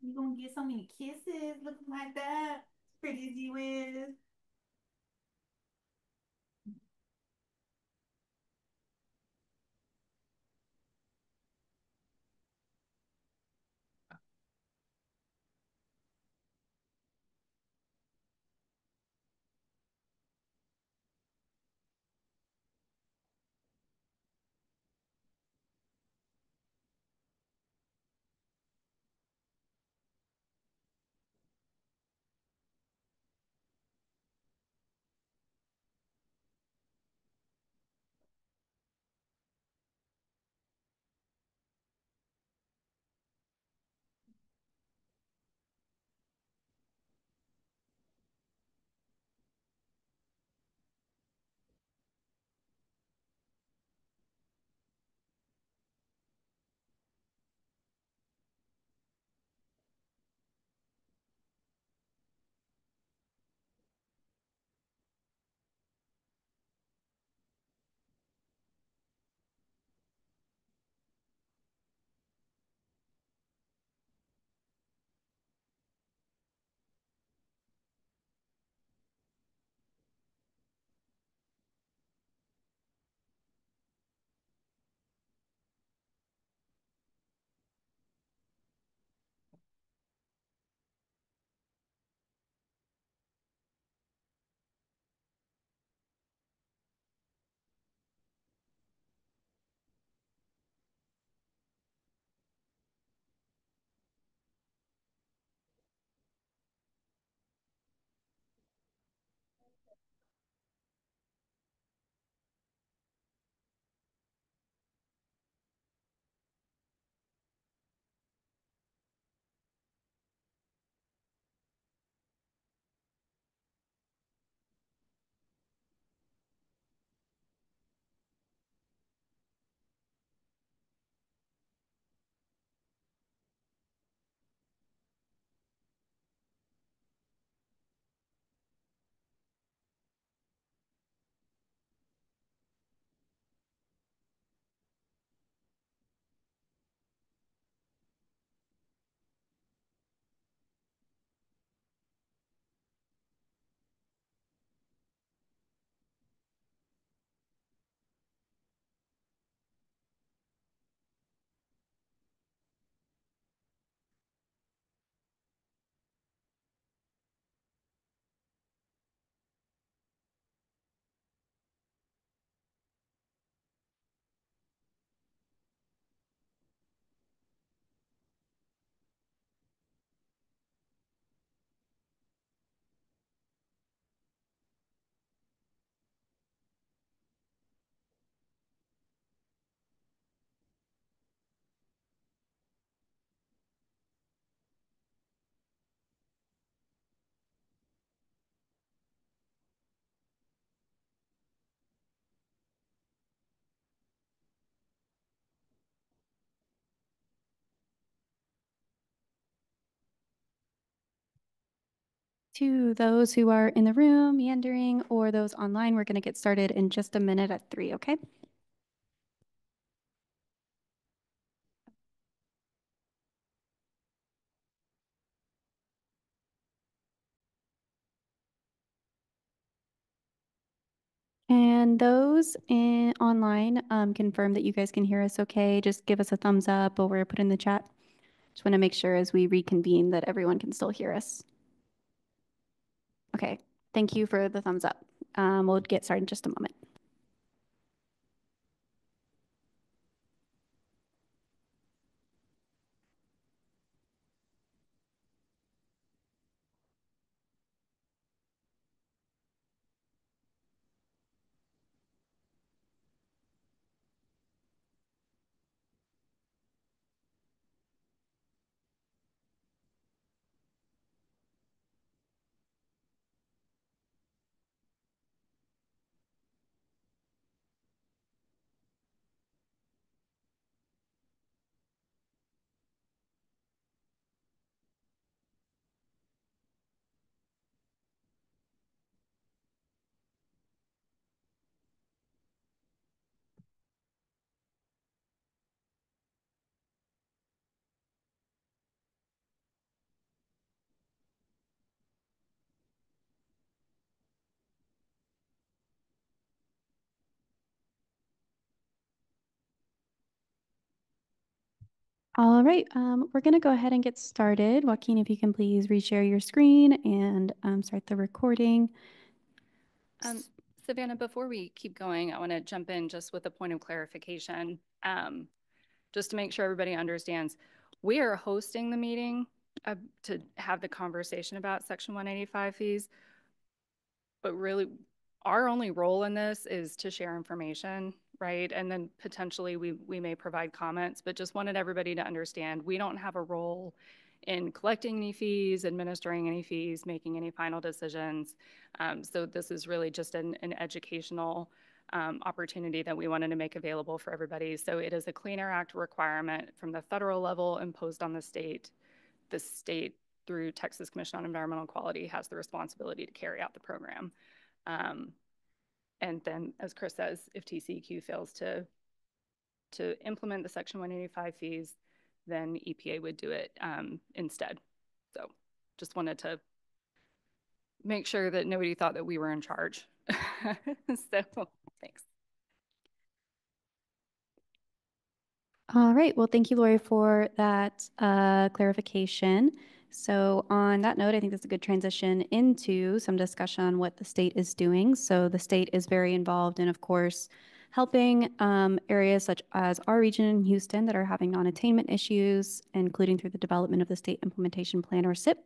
You gonna get so many kisses looking like that? Pretty as you is. To those who are in the room meandering or those online, we're going to get started in just a minute at 3, okay? And those online, confirm that you guys can hear us okay. Just give us a thumbs up or put in the chat. Just want to make sure as we reconvene that everyone can still hear us. Okay, thank you for the thumbs up. We'll get started in just a moment. All right, we're going to go ahead and get started. Joaquin, if you can please reshare your screen and start the recording. Savannah, before we keep going, I want to jump in just with a point of clarification, just to make sure everybody understands. We are hosting the meeting to have the conversation about Section 185 fees, but really our only role in this is to share information, right? And then potentially we may provide comments, but just wanted everybody to understand we don't have a role in collecting any fees, administering any fees, making any final decisions. So this is really just an educational opportunity that we wanted to make available for everybody. So it is a Clean Air Act requirement from the federal level imposed on the state. The state, through Texas Commission on Environmental Quality, has the responsibility to carry out the program. And then, as Chris says, if TCEQ fails to implement the Section 185 fees, then EPA would do it instead. So just wanted to make sure that nobody thought that we were in charge. So thanks. All right, well, thank you, Lori, for that clarification. So on that note, I think that's a good transition into some discussion on what the state is doing. So the state is very involved in, of course, helping areas such as our region in Houston that are having non-attainment issues, including through the development of the State Implementation Plan, or SIP.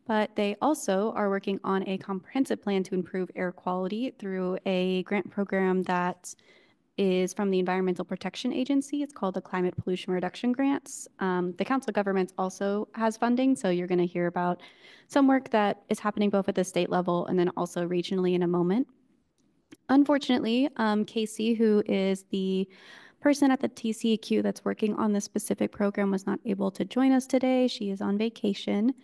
But they also are working on a comprehensive plan to improve air quality through a grant program that is from the Environmental Protection Agency. It's called the Climate Pollution Reduction Grants. The Council of Governments also has funding, so you're going to hear about some work that is happening both at the state level and then also regionally in a moment. Unfortunately, Casey, who is the person at the TCEQ that's working on this specific program, was not able to join us today. She is on vacation.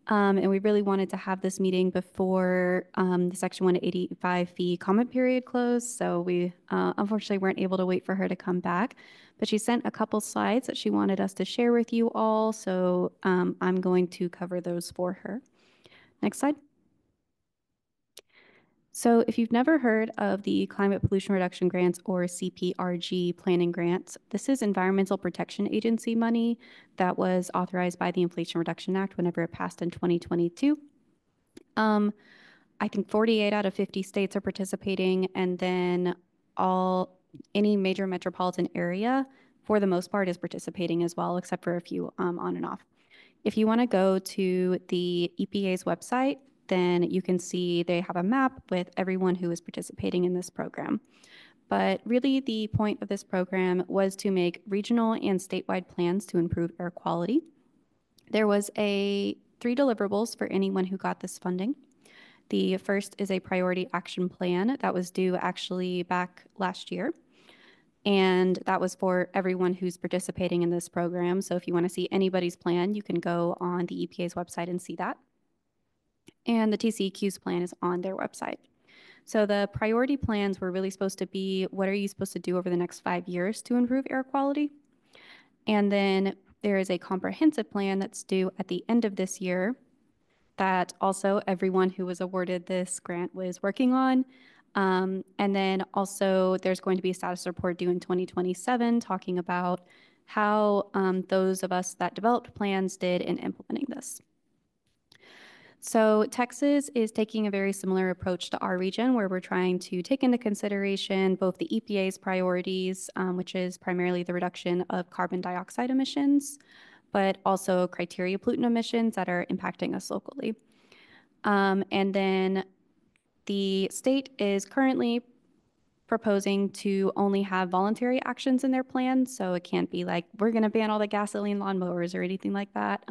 And we really wanted to have this meeting before the Section 185 fee comment period closed. So we unfortunately weren't able to wait for her to come back. But she sent a couple slides that she wanted us to share with you all. So I'm going to cover those for her. Next slide. So if you've never heard of the Climate Pollution Reduction Grants, or CPRG planning grants, this is Environmental Protection Agency money that was authorized by the Inflation Reduction Act whenever it passed in 2022. I think 48 out of 50 states are participating, and then any major metropolitan area, for the most part, is participating as well, except for a few on and off. If you want to go to the EPA's website, then you can see they have a map with everyone who is participating in this program. But really, the point of this program was to make regional and statewide plans to improve air quality. There was 3 deliverables for anyone who got this funding. The first is a priority action plan that was due actually back last year. And that was for everyone who's participating in this program. So if you want to see anybody's plan, you can go on the EPA's website and see that. And the TCEQ's plan is on their website. So the priority plans were really supposed to be, what are you supposed to do over the next 5 years to improve air quality? And then there is a comprehensive plan that's due at the end of this year that also everyone who was awarded this grant was working on. And then also there's going to be a status report due in 2027 talking about how those of us that developed plans did in implementing this. So Texas is taking a very similar approach to our region, where we're trying to take into consideration both the EPA's priorities, which is primarily the reduction of carbon dioxide emissions, but also criteria pollutant emissions that are impacting us locally. And then the state is currently proposing to only have voluntary actions in their plan. So it can't be like, we're going to ban all the gasoline lawnmowers or anything like that.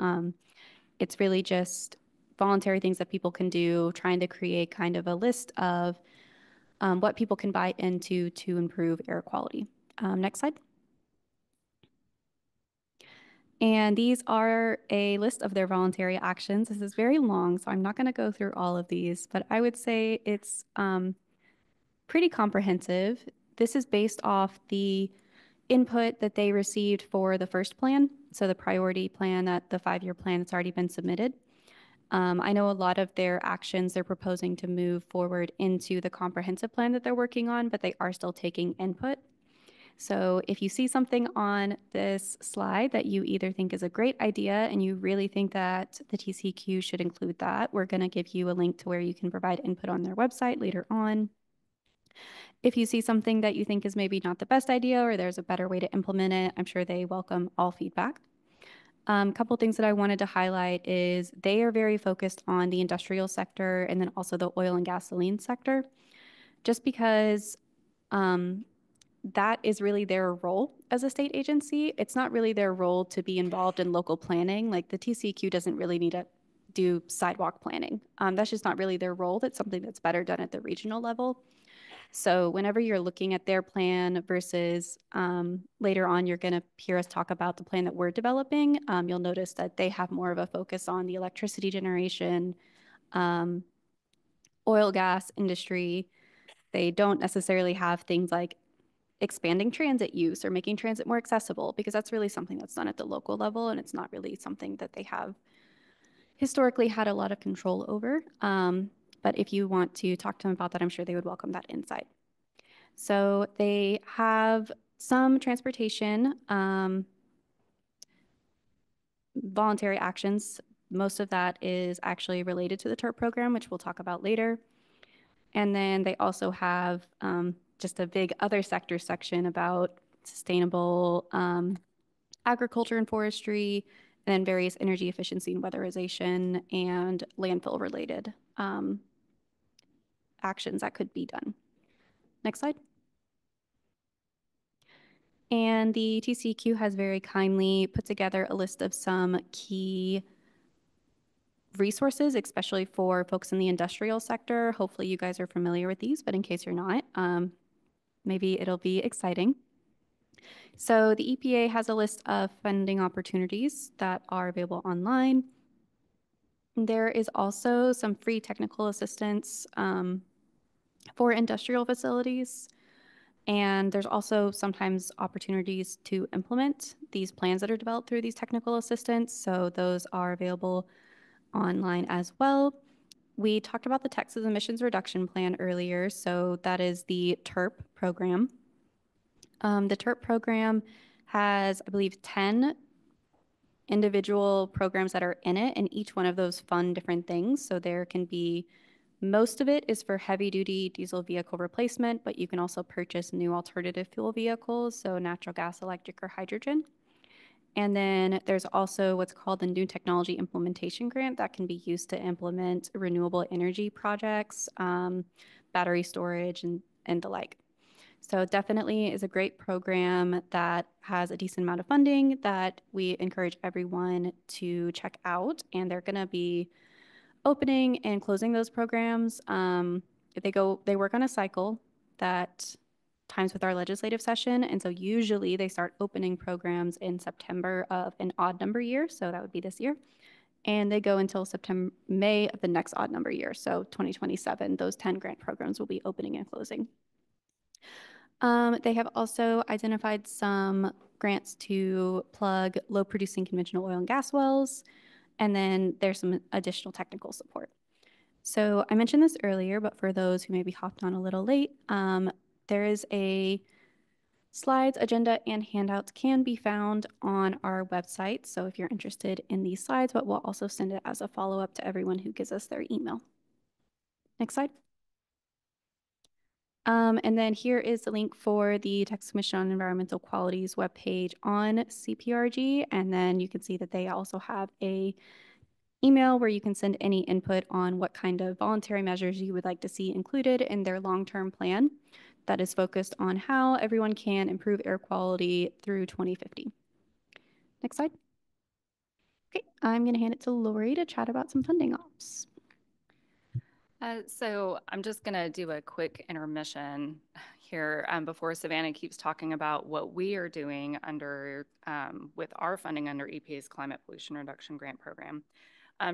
It's really just voluntary things that people can do, trying to create kind of a list of what people can buy into to improve air quality. Next slide. And these are a list of their voluntary actions. This is very long, so I'm not going to go through all of these, but I would say it's pretty comprehensive. This is based off the input that they received for the first plan, so the priority plan, the 5-year plan that's already been submitted. I know a lot of their actions they're proposing to move forward into the comprehensive plan that they're working on, but they are still taking input. So if you see something on this slide that you either think is a great idea and you really think that the TCEQ should include that, we're going to give you a link to where you can provide input on their website later on. If you see something that you think is maybe not the best idea or there's a better way to implement it, I'm sure they welcome all feedback. A couple things that I wanted to highlight is they are very focused on the industrial sector and then also the oil and gasoline sector, just because that is really their role as a state agency. It's not really their role to be involved in local planning. Like the TCEQ doesn't really need to do sidewalk planning. That's just not really their role. That's something that's better done at the regional level. So whenever you're looking at their plan versus later on, you're going to hear us talk about the plan that we're developing. You'll notice that they have more of a focus on the electricity generation, oil, gas industry. They don't necessarily have things like expanding transit use or making transit more accessible, because that's really something that's done at the local level, and it's not really something that they have historically had a lot of control over. But if you want to talk to them about that, I'm sure they would welcome that insight. So they have some transportation voluntary actions. Most of that is actually related to the TERP program, which we'll talk about later. And then they also have just a big other sector section about sustainable agriculture and forestry, and then various energy efficiency and weatherization and landfill related actions that could be done. Next slide. And the TCEQ has very kindly put together a list of some key resources, especially for folks in the industrial sector. Hopefully you guys are familiar with these, but in case you're not, maybe it'll be exciting. So the EPA has a list of funding opportunities that are available online. There is also some free technical assistance for industrial facilities. And there's also sometimes opportunities to implement these plans that are developed through these technical assistants. So those are available online as well. We talked about the Texas Emissions Reduction Plan earlier. So that is the TERP program. The TERP program has, I believe, 10 individual programs that are in it, and each one of those fund different things. So there can be, most of it is for heavy duty diesel vehicle replacement, but you can also purchase new alternative fuel vehicles, so natural gas, electric, or hydrogen. And then there's also what's called the New Technology Implementation Grant that can be used to implement renewable energy projects, battery storage, and the like. So it definitely is a great program that has a decent amount of funding that we encourage everyone to check out. And they're going to be opening and closing those programs. They work on a cycle that times with our legislative session. And so usually they start opening programs in September of an odd number year. So that would be this year. And they go until May of the next odd number year. So 2027, those 10 grant programs will be opening and closing. They have also identified some grants to plug low producing conventional oil and gas wells. And then there's some additional technical support. So I mentioned this earlier, but for those who maybe hopped on a little late, there is a slides, agenda, and handouts can be found on our website. So if you're interested in these slides, but we'll also send it as a follow-up to everyone who gives us their email. Next slide. And then here is the link for the Texas Commission on Environmental Quality's webpage on CPRG. And then you can see that they also have a email where you can send any input on what kind of voluntary measures you would like to see included in their long-term plan that is focused on how everyone can improve air quality through 2050. Next slide. Okay, I'm going to hand it to Lori to chat about some funding ops. So I'm just going to do a quick intermission here before Savannah keeps talking about what we are doing under with our funding under EPA's Climate Pollution Reduction Grant Program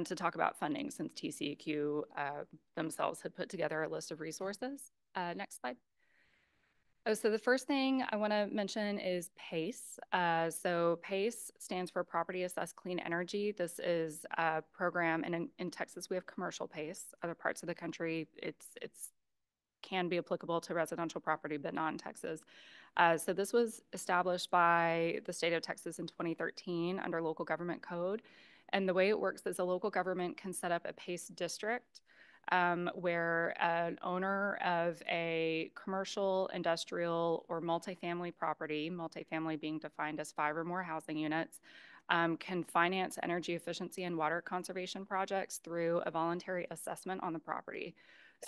to talk about funding, since TCEQ themselves had put together a list of resources. Next slide. Oh, so the first thing I want to mention is PACE. So PACE stands for Property Assessed Clean Energy. This is a program, and in Texas we have commercial PACE. Other parts of the country, it's can be applicable to residential property, but not in Texas. So this was established by the state of Texas in 2013 under local government code. And the way it works is a local government can set up a PACE district where an owner of a commercial, industrial, or multifamily property, multifamily being defined as 5 or more housing units, can finance energy efficiency and water conservation projects through a voluntary assessment on the property.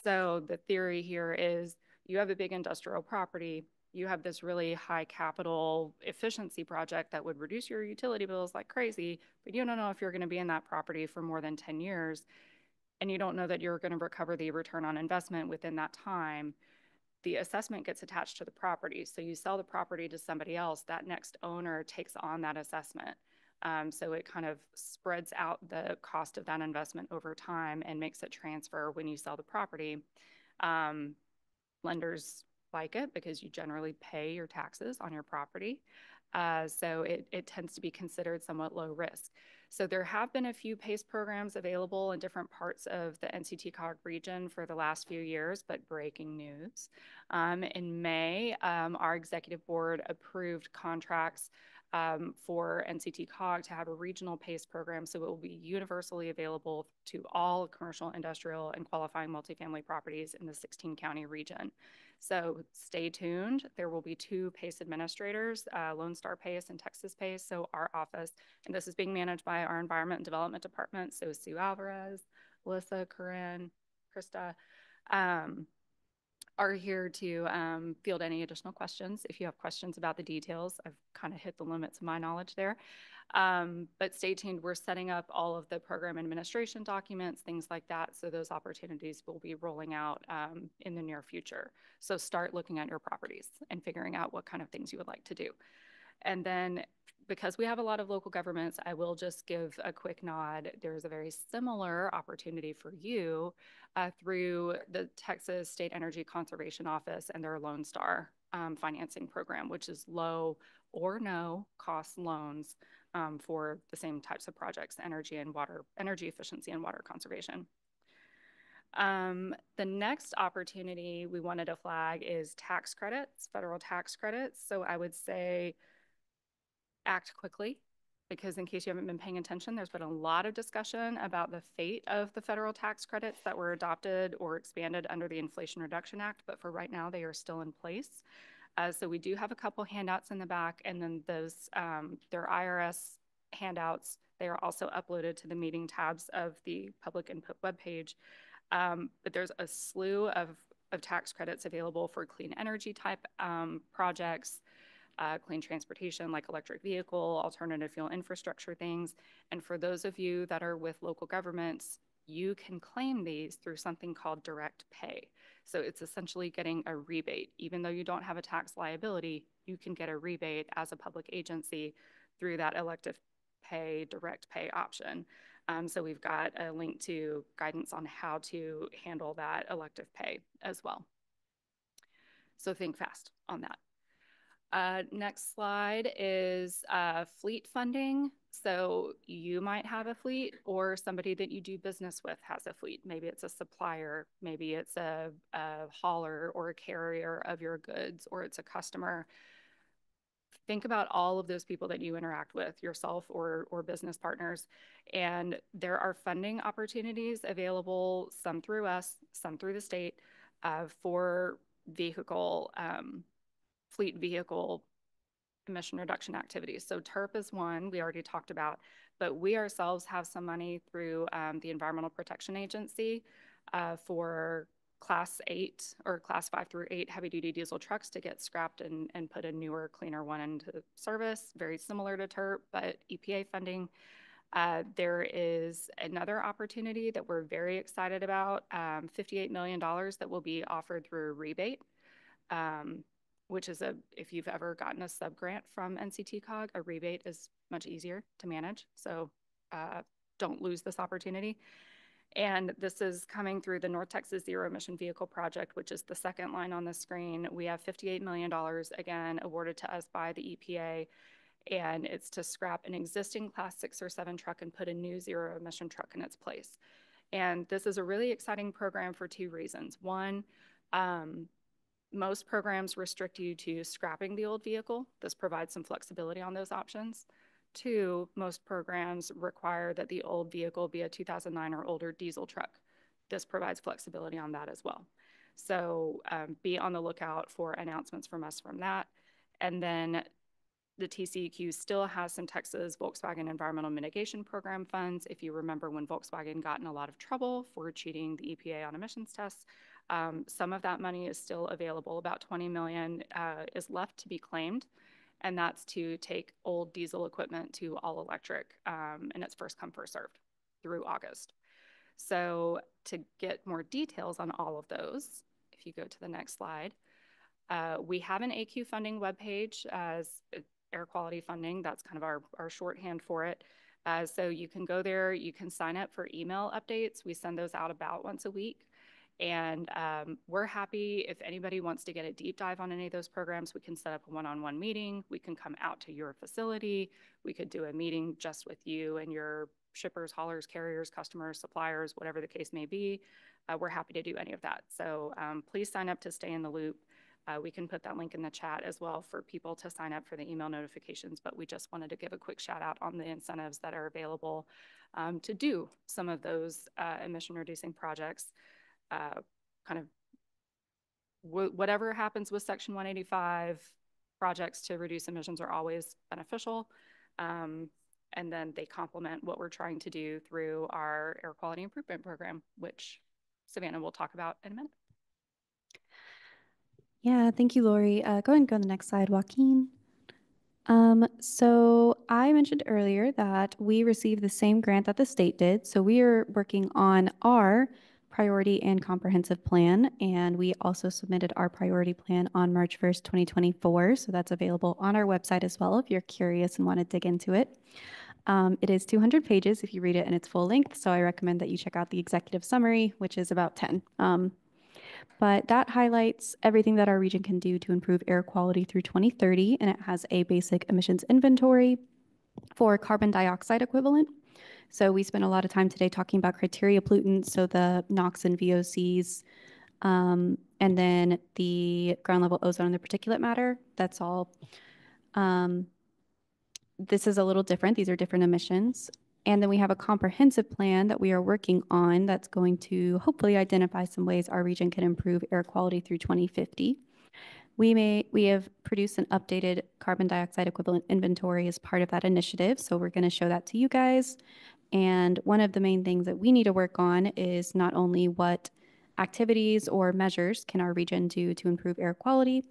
So the theory here is you have a big industrial property, you have this really high capital efficiency project that would reduce your utility bills like crazy, but you don't know if you're going to be in that property for more than 10 years, and you don't know that you're going to recover the return on investment within that time. The assessment gets attached to the property. So you sell the property to somebody else, that next owner takes on that assessment. So it kind of spreads out the cost of that investment over time and makes it transfer when you sell the property. Lenders like it because you generally pay your taxes on your property. So it tends to be considered somewhat low risk. So there have been a few PACE programs available in different parts of the NCTCOG region for the last few years, but breaking news. In May, our executive board approved contracts for NCTCOG to have a regional PACE program, so it will be universally available to all commercial, industrial, and qualifying multifamily properties in the 16-county region. So stay tuned. There will be 2 PACE administrators, Lone Star PACE and Texas PACE. So our office, and this is being managed by our Environment and Development Department. So Sue Alvarez, Alyssa, Corinne, Krista, are here to field any additional questions. If you have questions about the details, I've kind of hit the limits of my knowledge there. But stay tuned. We're setting up all of the program administration documents, things like that. So those opportunities will be rolling out in the near future. So start looking at your properties and figuring out what kind of things you would like to do. And then because we have a lot of local governments, I will just give a quick nod. There's a very similar opportunity for you through the Texas State Energy Conservation Office and their Lone Star financing program, which is low or no cost loans for the same types of projects, energy efficiency and water conservation. The next opportunity we wanted to flag is tax credits, federal tax credits. So I would say act quickly, because in case you haven't been paying attention, there's been a lot of discussion about the fate of the federal tax credits that were adopted or expanded under the Inflation Reduction Act, but for right now, they are still in place. So we do have a couple handouts in the back, and then those, their IRS handouts, they are also uploaded to the meeting tabs of the public input webpage. But there's a slew of tax credits available for clean energy type projects, clean transportation like electric vehicle, alternative fuel infrastructure things. And for those of you that are with local governments, you can claim these through something called direct pay. So it's essentially getting a rebate. Even though you don't have a tax liability, you can get a rebate as a public agency through that elective pay, direct pay option. So we've got a link to guidance on how to handle that elective pay as well. So think fast on that. Next slide is fleet funding. So you might have a fleet, or somebody that you do business with has a fleet. Maybe it's a supplier, maybe it's a hauler or a carrier of your goods, or it's a customer. Think about all of those people that you interact with, yourself or business partners. And there are funding opportunities available, some through us, some through the state, for fleet vehicle emission reduction activities. So TERP is one we already talked about, but we ourselves have some money through the Environmental Protection Agency for Class 8 or Class 5 through 8 heavy-duty diesel trucks to get scrapped and put a newer, cleaner one into service, very similar to TERP, but EPA funding. There is another opportunity that we're very excited about, $58 million that will be offered through a rebate. Which is if you've ever gotten a sub-grant from NCTCOG, a rebate is much easier to manage. So don't lose this opportunity. And this is coming through the North Texas Zero Emission Vehicle Project, which is the second line on the screen. We have $58 million, again, awarded to us by the EPA. And it's to scrap an existing Class 6 or 7 truck and put a new zero emission truck in its place. And this is a really exciting program for 2 reasons. One, Most programs restrict you to scrapping the old vehicle. This provides some flexibility on those options. 2, most programs require that the old vehicle be a 2009 or older diesel truck. This provides flexibility on that as well. So be on the lookout for announcements from us from that. And then the TCEQ still has some Texas Volkswagen Environmental Mitigation Program funds. If you remember when Volkswagen got in a lot of trouble for cheating the EPA on emissions tests, some of that money is still available. About $20 million is left to be claimed, and that's to take old diesel equipment to all electric, and it's first come, first served through August. So to get more details on all of those, if you go to the next slide, we have an AQ funding webpage as air quality funding. That's kind of our shorthand for it. So you can go there, you can sign up for email updates. We send those out about once a week. And we're happy if anybody wants to get a deep dive on any of those programs, we can set up a one-on-one meeting. We can come out to your facility. We could do a meeting just with you and your shippers, haulers, carriers, customers, suppliers, whatever the case may be. We're happy to do any of that. So please sign up to stay in the loop. We can put that link in the chat as well for people to sign up for the email notifications, but we just wanted to give a quick shout out on the incentives that are available to do some of those emission reducing projects. Kind of whatever happens with Section 185, projects to reduce emissions are always beneficial. And then they complement what we're trying to do through our air quality improvement program, which Savannah will talk about in a minute. Yeah, thank you, Lori. Go ahead and go to the next slide, Joaquin. So I mentioned earlier that we received the same grant that the state did. So we are working on our priority and comprehensive plan, and we also submitted our priority plan on March 1st, 2024. So that's available on our website as well if you're curious and want to dig into it. It is 200 pages if you read it in its full length, so I recommend that you check out the executive summary, which is about 10. But that highlights everything that our region can do to improve air quality through 2030, and it has a basic emissions inventory for carbon dioxide equivalent. So we spent a lot of time today talking about criteria pollutants, so the NOx and VOCs, and then the ground level ozone and the particulate matter. That's all. This is a little different. These are different emissions. And then we have a comprehensive plan that we are working on that's going to hopefully identify some ways our region can improve air quality through 2050. We have produced an updated carbon dioxide equivalent inventory as part of that initiative. So we're going to show that to you guys. And one of the main things that we need to work on is not only what activities or measures can our region do to improve air quality,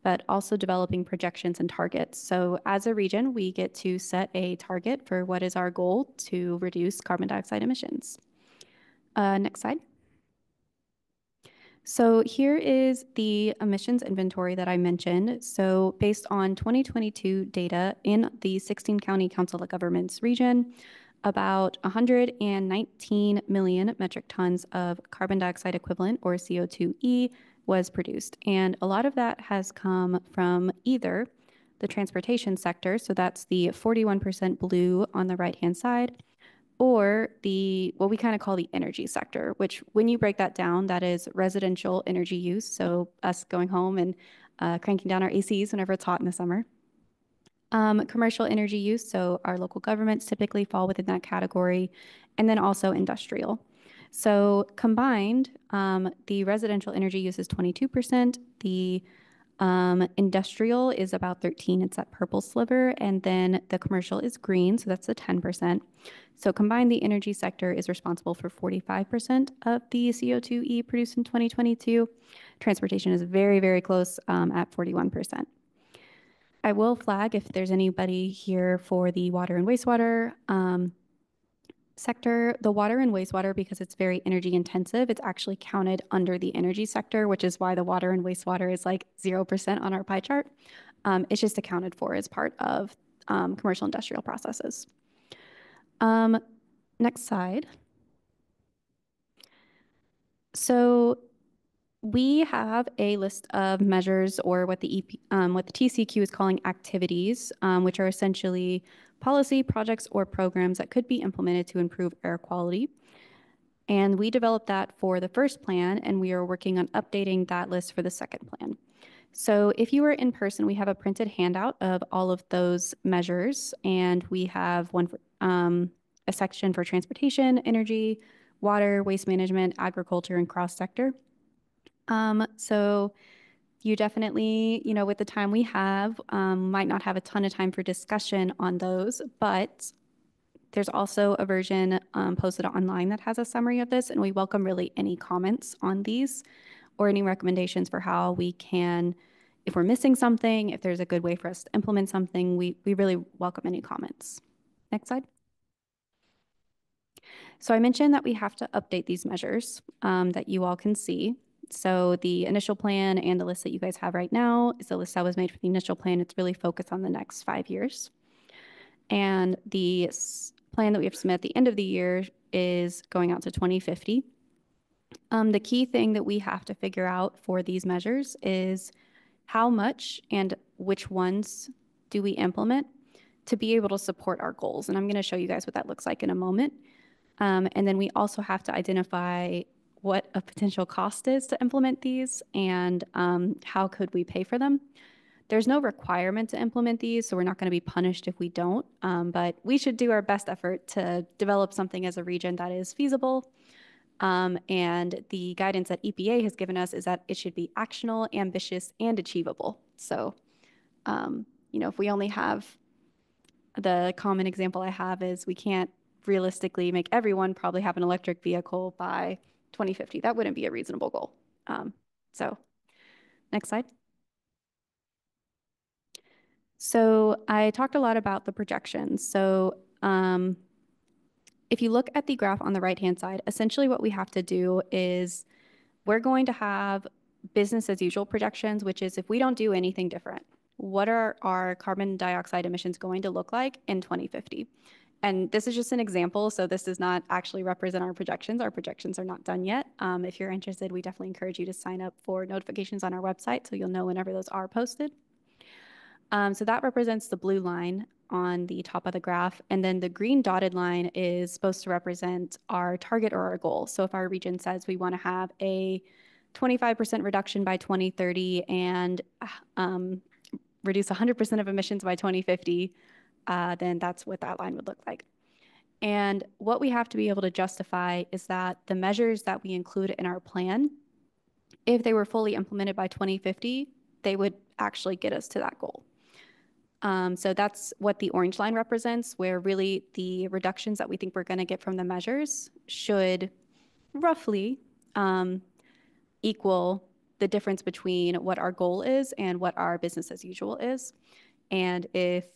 but also developing projections and targets. So as a region, we get to set a target for what is our goal to reduce carbon dioxide emissions. Next slide. So here is the emissions inventory that I mentioned. So based on 2022 data in the 16 county council of governments region, about 119 million metric tons of carbon dioxide equivalent, or CO2e, was produced. And a lot of that has come from either the transportation sector, so that's the 41% blue on the right-hand side, or the what we kind of call the energy sector, which when you break that down, that is residential energy use, so us going home and cranking down our ACs whenever it's hot in the summer. Commercial energy use, so our local governments typically fall within that category, and then also industrial. So combined, the residential energy use is 22%, the industrial is about 13%, it's that purple sliver, and then the commercial is green, so that's the 10%. So combined, the energy sector is responsible for 45% of the CO2e produced in 2022. Transportation is very, very close at 41%. I will flag if there's anybody here for the water and wastewater sector. The water and wastewater, because it's very energy intensive, it's actually counted under the energy sector, which is why the water and wastewater is like 0% on our pie chart. It's just accounted for as part of commercial industrial processes. Next slide. So we have a list of measures, or what the TCQ is calling activities, which are essentially policy, projects, or programs that could be implemented to improve air quality. And we developed that for the first plan, and we are working on updating that list for the second plan. So if you were in person, we have a printed handout of all of those measures, and we have one for, a section for transportation, energy, water, waste management, agriculture, and cross-sector. So you definitely, with the time we have, might not have a ton of time for discussion on those, but there's also a version posted online that has a summary of this, and we welcome really any comments on these or any recommendations for how we can, if we're missing something, if there's a good way for us to implement something, we really welcome any comments. Next slide. So I mentioned that we have to update these measures that you all can see. So the initial plan and the list that you guys have right now is the list that was made for the initial plan. It's really focused on the next 5 years. And the plan that we have to submit at the end of the year is going out to 2050. The key thing that we have to figure out for these measures is how much and which ones do we implement to be able to support our goals. And I'm going to show you guys what that looks like in a moment. And then we also have to identify what a potential cost is to implement these and how could we pay for them. There's no requirement to implement these, so we're not going to be punished if we don't, but we should do our best effort to develop something as a region that is feasible. And the guidance that EPA has given us is that it should be actionable, ambitious, and achievable. So, if we only have, the common example I have is we can't realistically make everyone probably have an electric vehicle by 2050. That wouldn't be a reasonable goal. So next slide. So I talked a lot about the projections. So if you look at the graph on the right-hand side, essentially what we have to do is we're going to have business as usual projections, which is if we don't do anything different, what are our carbon dioxide emissions going to look like in 2050? And this is just an example, so this does not actually represent our projections. Our projections are not done yet. If you're interested, we definitely encourage you to sign up for notifications on our website so you'll know whenever those are posted. So that represents the blue line on the top of the graph. And then the green dotted line is supposed to represent our target or our goal. So if our region says we want to have a 25% reduction by 2030 and reduce 100% of emissions by 2050, then that's what that line would look like. And what we have to be able to justify is that the measures that we include in our plan, if they were fully implemented by 2050, they would actually get us to that goal. So that's what the orange line represents, where really the reductions that we think we're going to get from the measures should roughly equal the difference between what our goal is and what our business as usual is. And if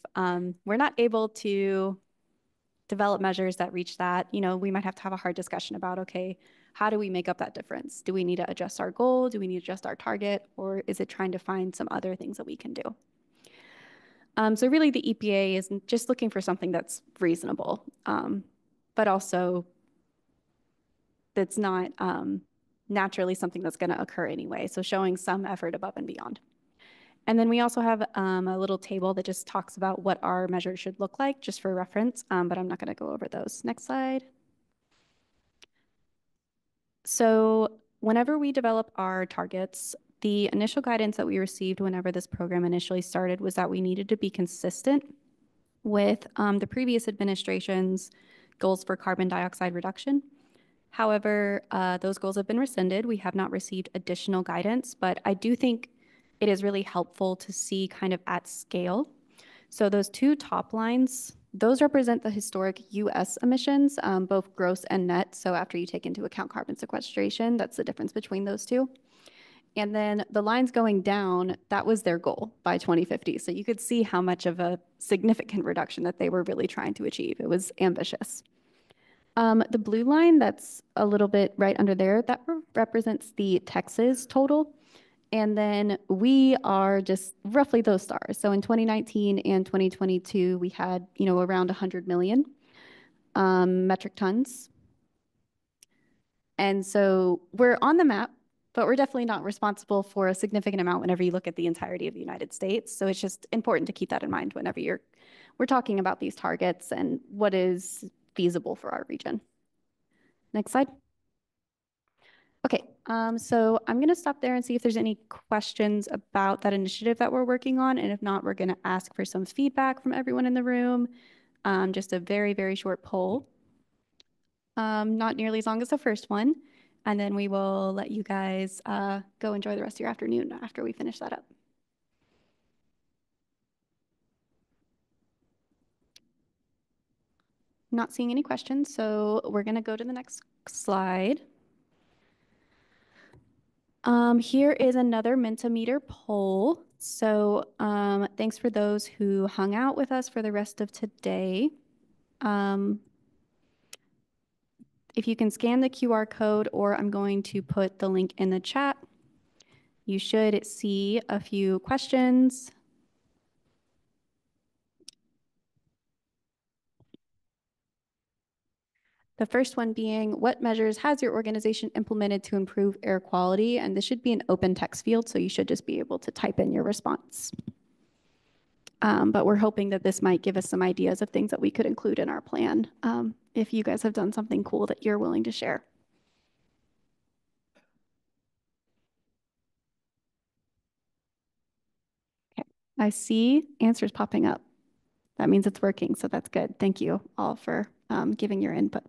we're not able to develop measures that reach that, we might have to have a hard discussion about, okay, how do we make up that difference? Do we need to adjust our goal? Do we need to adjust our target? Or is it trying to find some other things that we can do? So really the EPA is just looking for something that's reasonable, but also that's not naturally something that's going to occur anyway. So showing some effort above and beyond. And then we also have a little table that just talks about what our measures should look like, just for reference, but I'm not going to go over those. Next slide. So whenever we develop our targets, the initial guidance that we received whenever this program initially started was that we needed to be consistent with the previous administration's goals for carbon dioxide reduction. However, those goals have been rescinded. We have not received additional guidance, but I do think it is really helpful to see kind of at scale. So those two top lines, those represent the historic US emissions, both gross and net. So after you take into account carbon sequestration, that's the difference between those two. And then the lines going down, that was their goal by 2050. So you could see how much of a significant reduction that they were really trying to achieve. It was ambitious. The blue line that's a little bit right under there, that represents the Texas total. And then we are just roughly those stars. So in 2019 and 2022, we had, around 100 million metric tons. And so we're on the map, but we're definitely not responsible for a significant amount whenever you look at the entirety of the United States. So it's just important to keep that in mind whenever we're talking about these targets and what is feasible for our region. Next slide. Okay, so I'm going to stop there and see if there's any questions about that initiative that we're working on. And if not, we're going to ask for some feedback from everyone in the room. Just a very, very short poll. Not nearly as long as the first one. And then we will let you guys go enjoy the rest of your afternoon after we finish that up. Not seeing any questions, so we're going to go to the next slide. Here is another Mentimeter poll. So thanks for those who hung out with us for the rest of today. If you can scan the QR code, or I'm going to put the link in the chat, you should see a few questions. The first one being, what measures has your organization implemented to improve air quality? And this should be an open text field, so you should just be able to type in your response. But we're hoping that this might give us some ideas of things that we could include in our plan if you guys have done something cool that you're willing to share. Okay, I see answers popping up. That means it's working, so that's good. Thank you all for giving your input.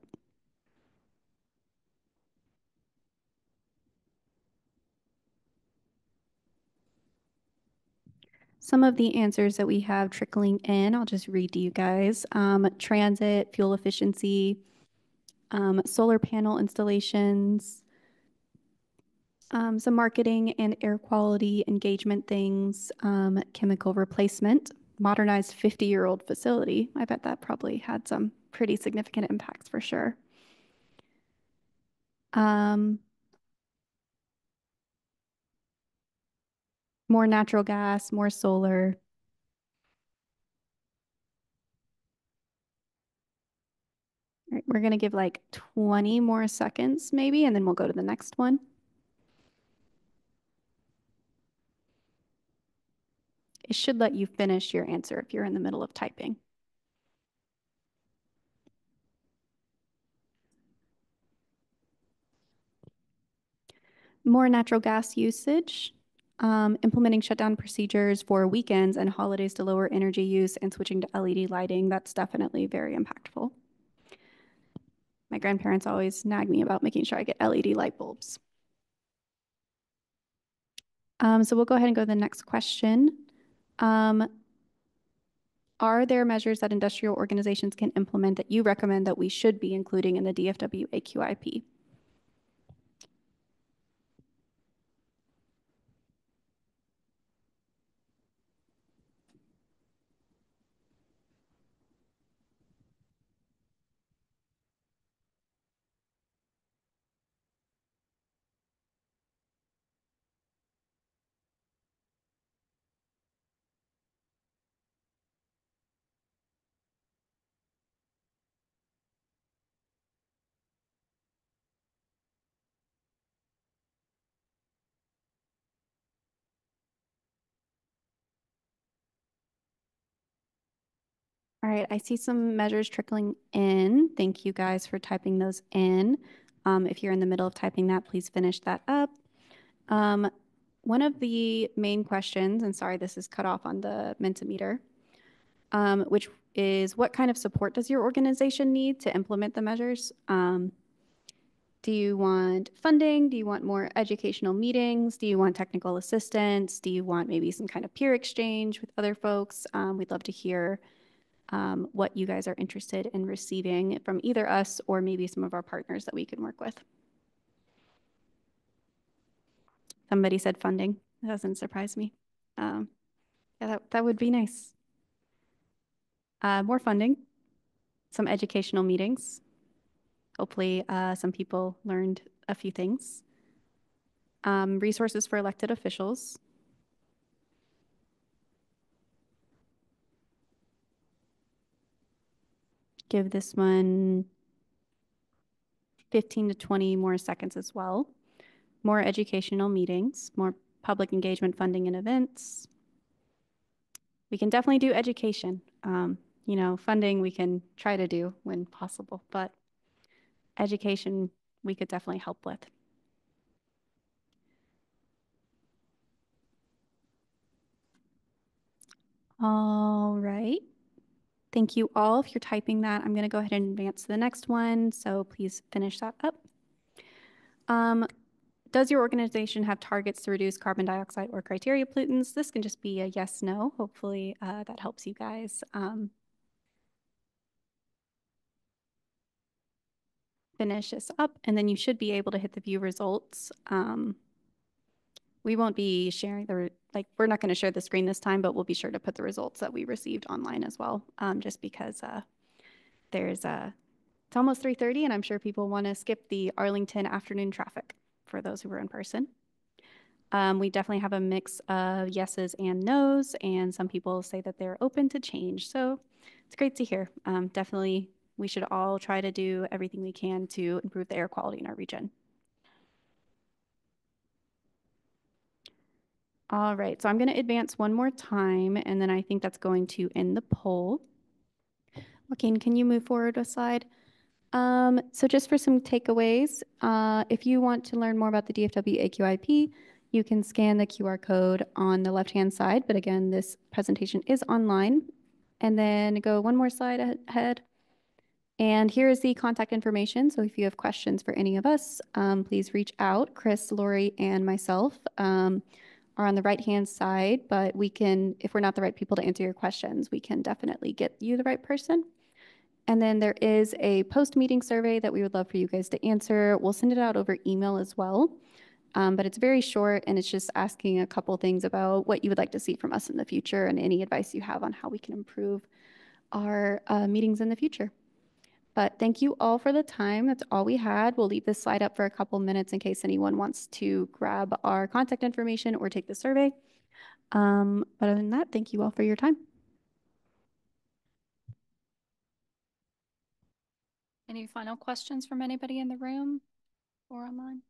Some of the answers that we have trickling in, I'll just read to you guys. Transit, fuel efficiency, solar panel installations, some marketing and air quality engagement things, chemical replacement, modernized 50-year-old facility. I bet that probably had some pretty significant impacts for sure. More natural gas, more solar. All right, we're going to give like 20 more seconds maybe, and then we'll go to the next one. It should let you finish your answer if you're in the middle of typing. More natural gas usage, implementing shutdown procedures for weekends and holidays to lower energy use, and switching to LED lighting. That's definitely very impactful. My grandparents always nag me about making sure I get LED light bulbs. So we'll go ahead and go to the next question. Are there measures that industrial organizations can implement that you recommend that we should be including in the DFW AQIP? All right, I see some measures trickling in. Thank you guys for typing those in. If you're in the middle of typing that, please finish that up. One of the main questions, and sorry, this is cut off on the Mentimeter, which is what kind of support does your organization need to implement the measures? Do you want funding? Do you want more educational meetings? Do you want technical assistance? Do you want maybe some kind of peer exchange with other folks? We'd love to hear what you guys are interested in receiving from either us or maybe some of our partners that we can work with. Somebody said funding. That doesn't surprise me. Yeah, that would be nice. More funding, some educational meetings. Hopefully some people learned a few things. Resources for elected officials. Give this one 15 to 20 more seconds as well. More educational meetings, more public engagement funding and events. We can definitely do education. You know, funding we can try to do when possible, but education we could definitely help with. All right. Thank you all. If you're typing that, I'm going to go ahead and advance to the next one. So please finish that up. Does your organization have targets to reduce carbon dioxide or criteria pollutants? This can just be a yes, no. Hopefully that helps you guys finish this up, and then you should be able to hit the view results. We won't be sharing we're not going to share the screen this time, but we'll be sure to put the results that we received online as well, just because it's almost 3:30 and I'm sure people want to skip the Arlington afternoon traffic for those who were in person. We definitely have a mix of yeses and nos, and some people say that they're open to change. So it's great to hear. Definitely, we should all try to do everything we can to improve the air quality in our region. All right, so I'm going to advance one more time, and then I think that's going to end the poll. Joaquin, can you move forward a slide? So just for some takeaways, if you want to learn more about the DFW AQIP, you can scan the QR code on the left-hand side. But again, this presentation is online. And then go one more slide ahead. And here is the contact information. So if you have questions for any of us, please reach out. Chris, Lori, and myself are on the right-hand side, but we can, if we're not the right people to answer your questions, we can definitely get you the right person. And then there is a post-meeting survey that we would love for you guys to answer. We'll send it out over email as well, but it's very short and it's just asking a couple things about what you would like to see from us in the future and any advice you have on how we can improve our meetings in the future. But thank you all for the time. That's all we had. We'll leave this slide up for a couple minutes in case anyone wants to grab our contact information or take the survey. But other than that, thank you all for your time. Any final questions from anybody in the room or online?